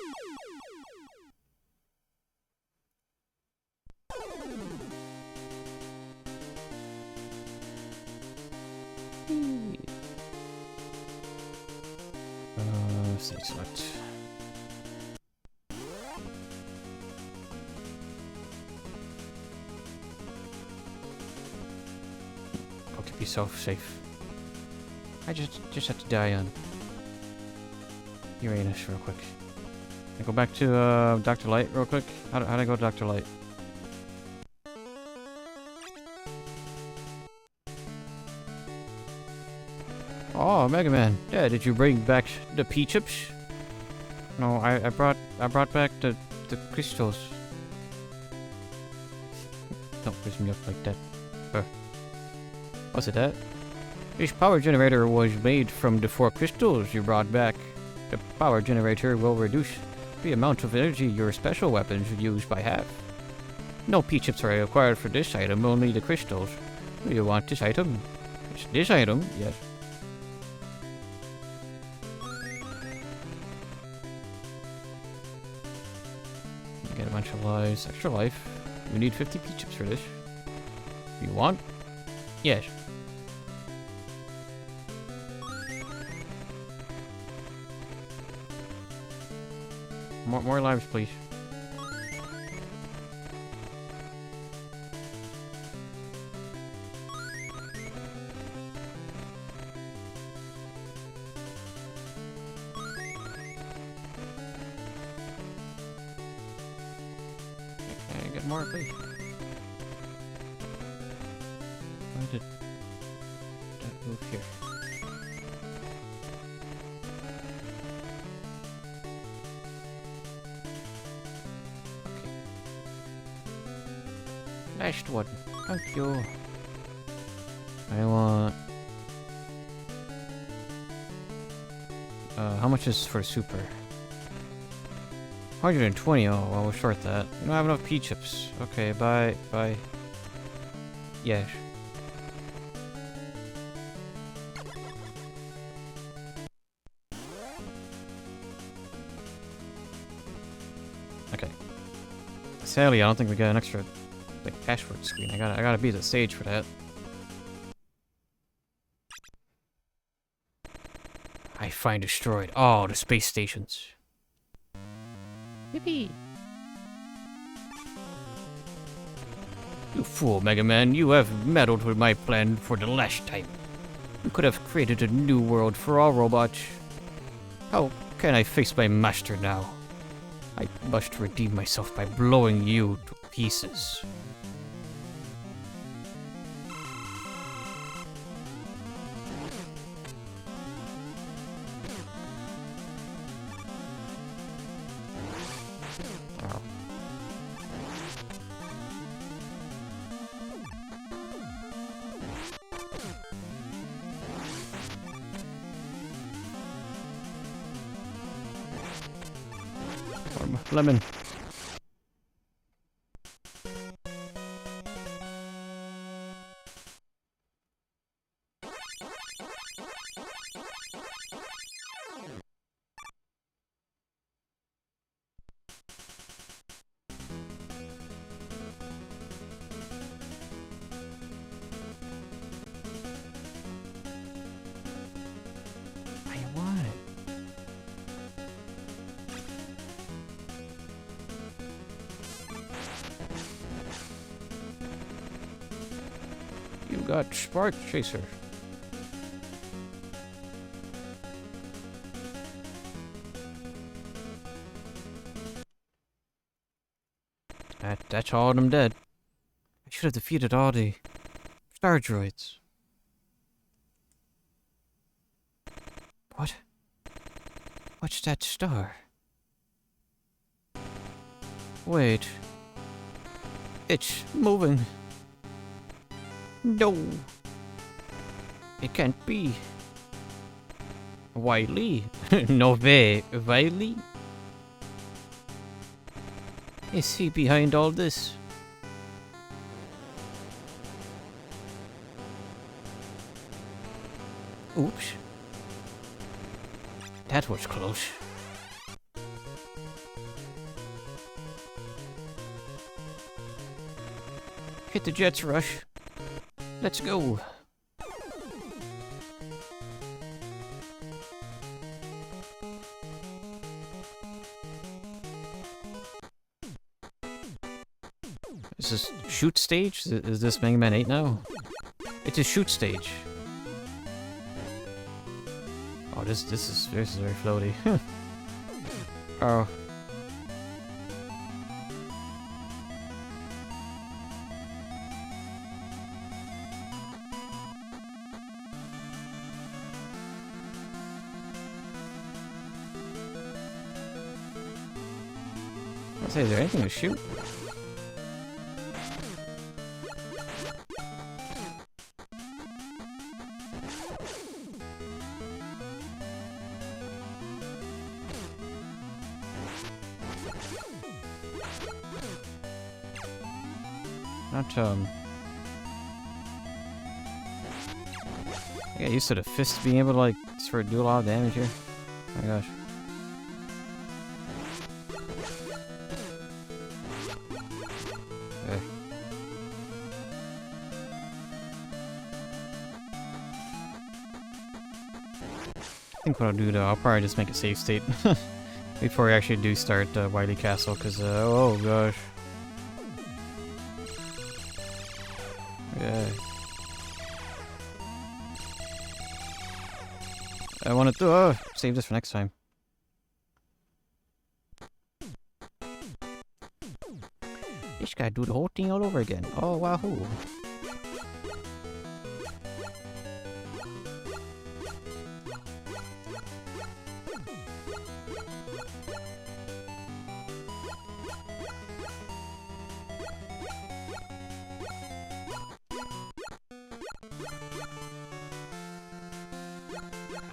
A: State select. I'll keep yourself safe. I just have to die on Uranus real quick. I go back to Dr. Light real quick. How'd I go to Dr. Light? Oh, Mega Man. Yeah, did you bring back the P-chips? No, I brought back the crystals. Don't push me up like that. What's it that? This power generator was made from the 4 crystals you brought back. The power generator will reduce the amount of energy your special weapons use by half. No P-chips are required for this item, only the crystals. Do you want this item? It's this item, yes. Get a bunch of lives, extra life. You need 50 P-chips for this. You want? Yes. More lives, please. Can I get more, please? Why did that move here? Last one. Thank you. I want... how much is for super? 120. Oh, well, we'll short that. We don't have enough P-chips. Okay, bye. Yes. Okay. Sadly, I don't think we got an extra... like password screen. I gotta be the stage for that. I find destroyed all the space stations. Yippee! You fool, Mega Man. You have meddled with my plan for the last time. You could have created a new world for all robots. How can I face my master now? I must redeem myself by blowing you to pieces. Lemon. Got Spark Chaser. That's all of them dead. I should have defeated all the star droids. What? What's that star? Wait. It's moving. No. It can't be. Wiley? No way. Wiley? Is he behind all this? Oops. That was close. Hit the jets, Rush. Let's go. Is this shoot stage? Is this Mega Man 8 now? It's a shoot stage. Oh, this is very floaty. Oh. Let's say, is there anything to shoot? Not, I got used to the fist being able to, like, sort of do a lot of damage here. Oh my gosh. Okay. I think what I'll do, though, I'll probably just make a save state before we actually do start Wily Castle, because, oh gosh. Yeah. I wanted to save this for next time. This guy do the whole thing all over again. Oh wahoo!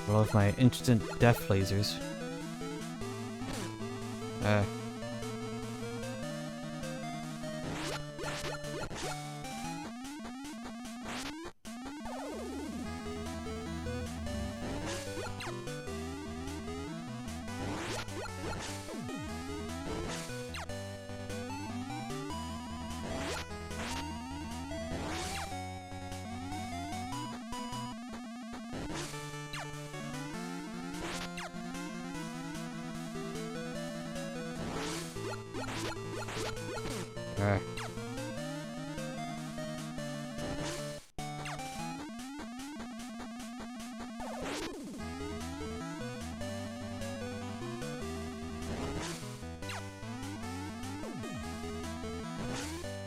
A: I love my instant death lasers. Alright.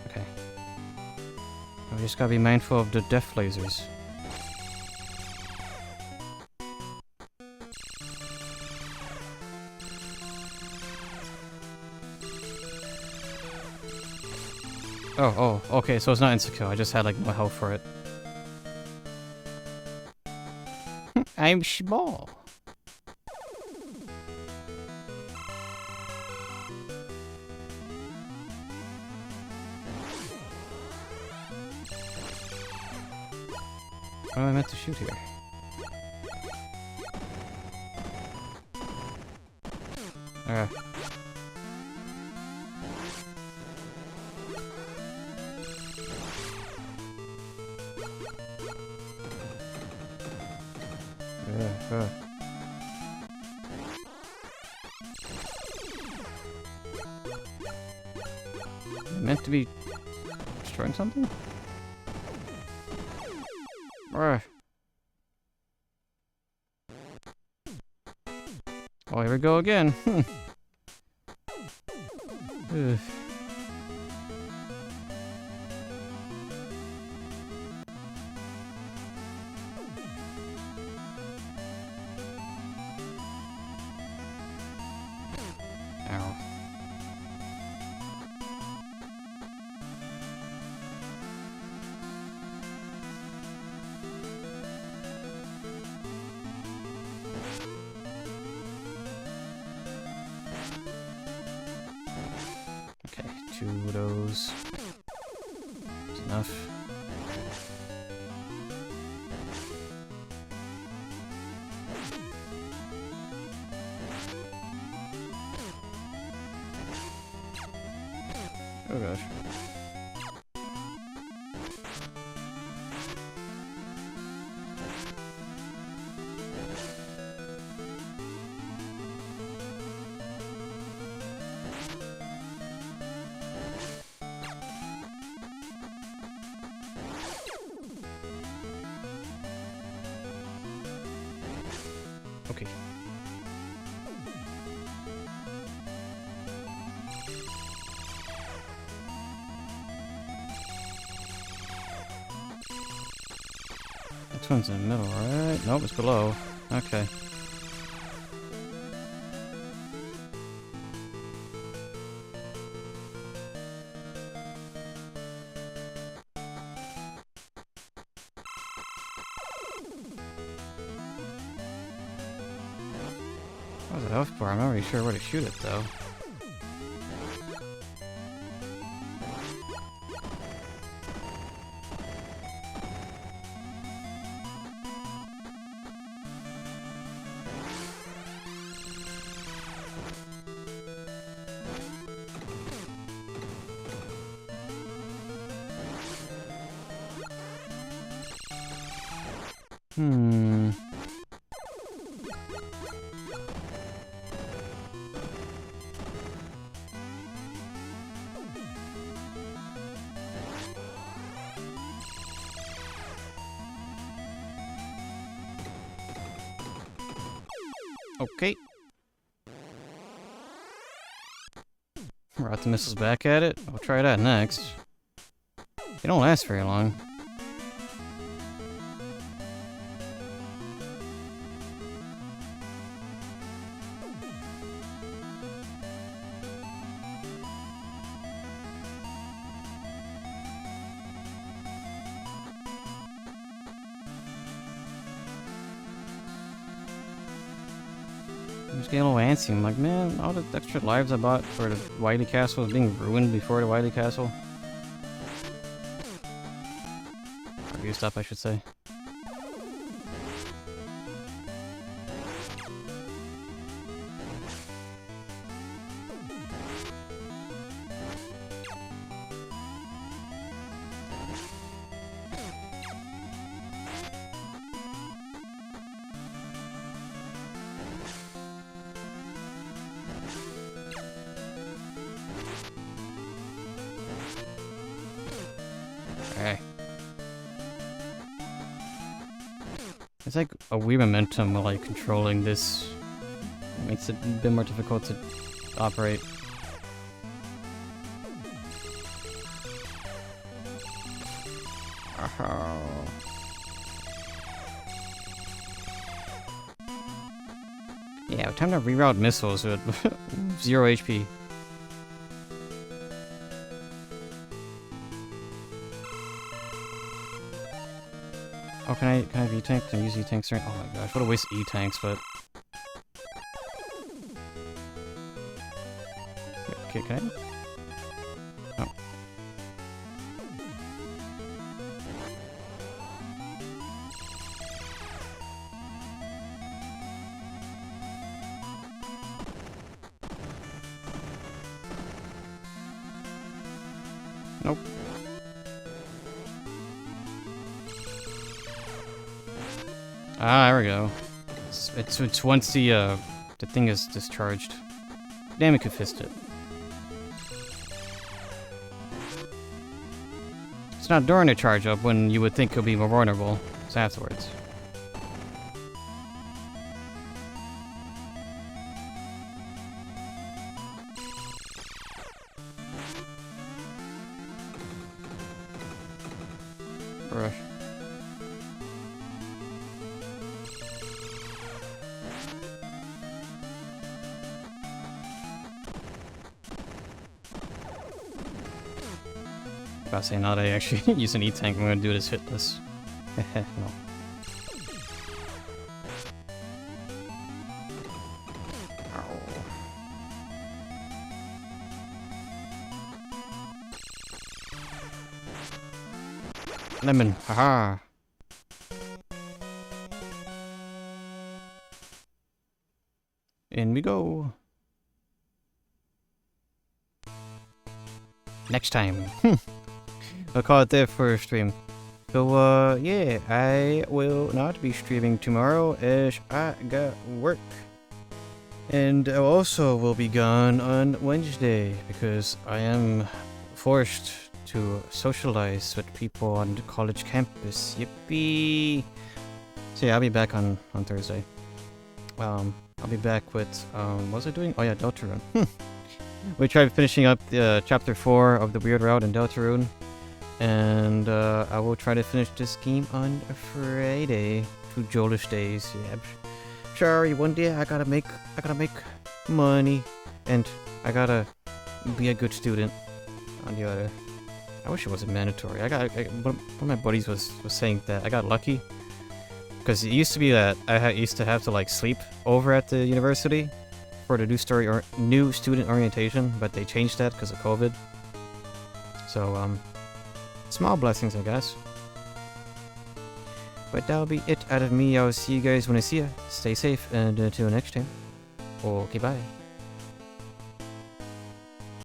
A: Okay. We just gotta be mindful of the death lasers. Oh, okay, so it's not insta-kill, I just had like no health for it. I'm small. What am I meant to shoot here? Okay. Meant to be destroying something? Oh, here we go again. Ugh. Ow. Okay, 2 of those. That's enough. Oh gosh. wonky. This one's in the middle, right? Nope, it's below. Okay. That was a health bar. I'm not really sure where to shoot it, though. Okay. Route the missiles back at it. We'll try that next. They don't last very long. I'm just getting a little antsy. I'm like, man, all the extra lives I bought for the Wily Castle is being ruined before the Wily Castle. Or used up, I should say. Okay. It's like a weird momentum while like controlling this. It makes it a bit more difficult to operate. Yeah, time to reroute missiles with 0 HP. Oh, can I have E-tank? Can I use E-tanks right? Oh my gosh, what a waste of E-tanks, but... Okay, can I? Oh. Nope. Ah, there we go. It's once the thing is discharged. Damn, it could fist it. It's not during the charge up when you would think it'll be more vulnerable. It's afterwards. Rush. About to say, now that I actually use an E-tank, I'm gonna do this hitless. No. Lemon, haha. In we go. Next time. I'll call it there for stream. So, yeah, I will not be streaming tomorrow as I got work. And I also will be gone on Wednesday because I am forced to socialize with people on the college campus. Yippee! So yeah, I'll be back on Thursday. I'll be back with, what was I doing? Oh yeah, Deltarune. We tried finishing up the chapter 4 of the Weird Route in Deltarune. And, I will try to finish this game on Friday. 2 Jolish days, yeah. Sorry, one day I gotta make money. And I gotta be a good student on the other. I wish it wasn't mandatory. One of my buddies was saying that I got lucky. Because it used to be that I used to have to like sleep over at the university for the new student orientation, but they changed that because of COVID. So small blessings, I guess. But that'll be it out of me. I'll see you guys when I see you. Stay safe, and until next time. Okay, bye.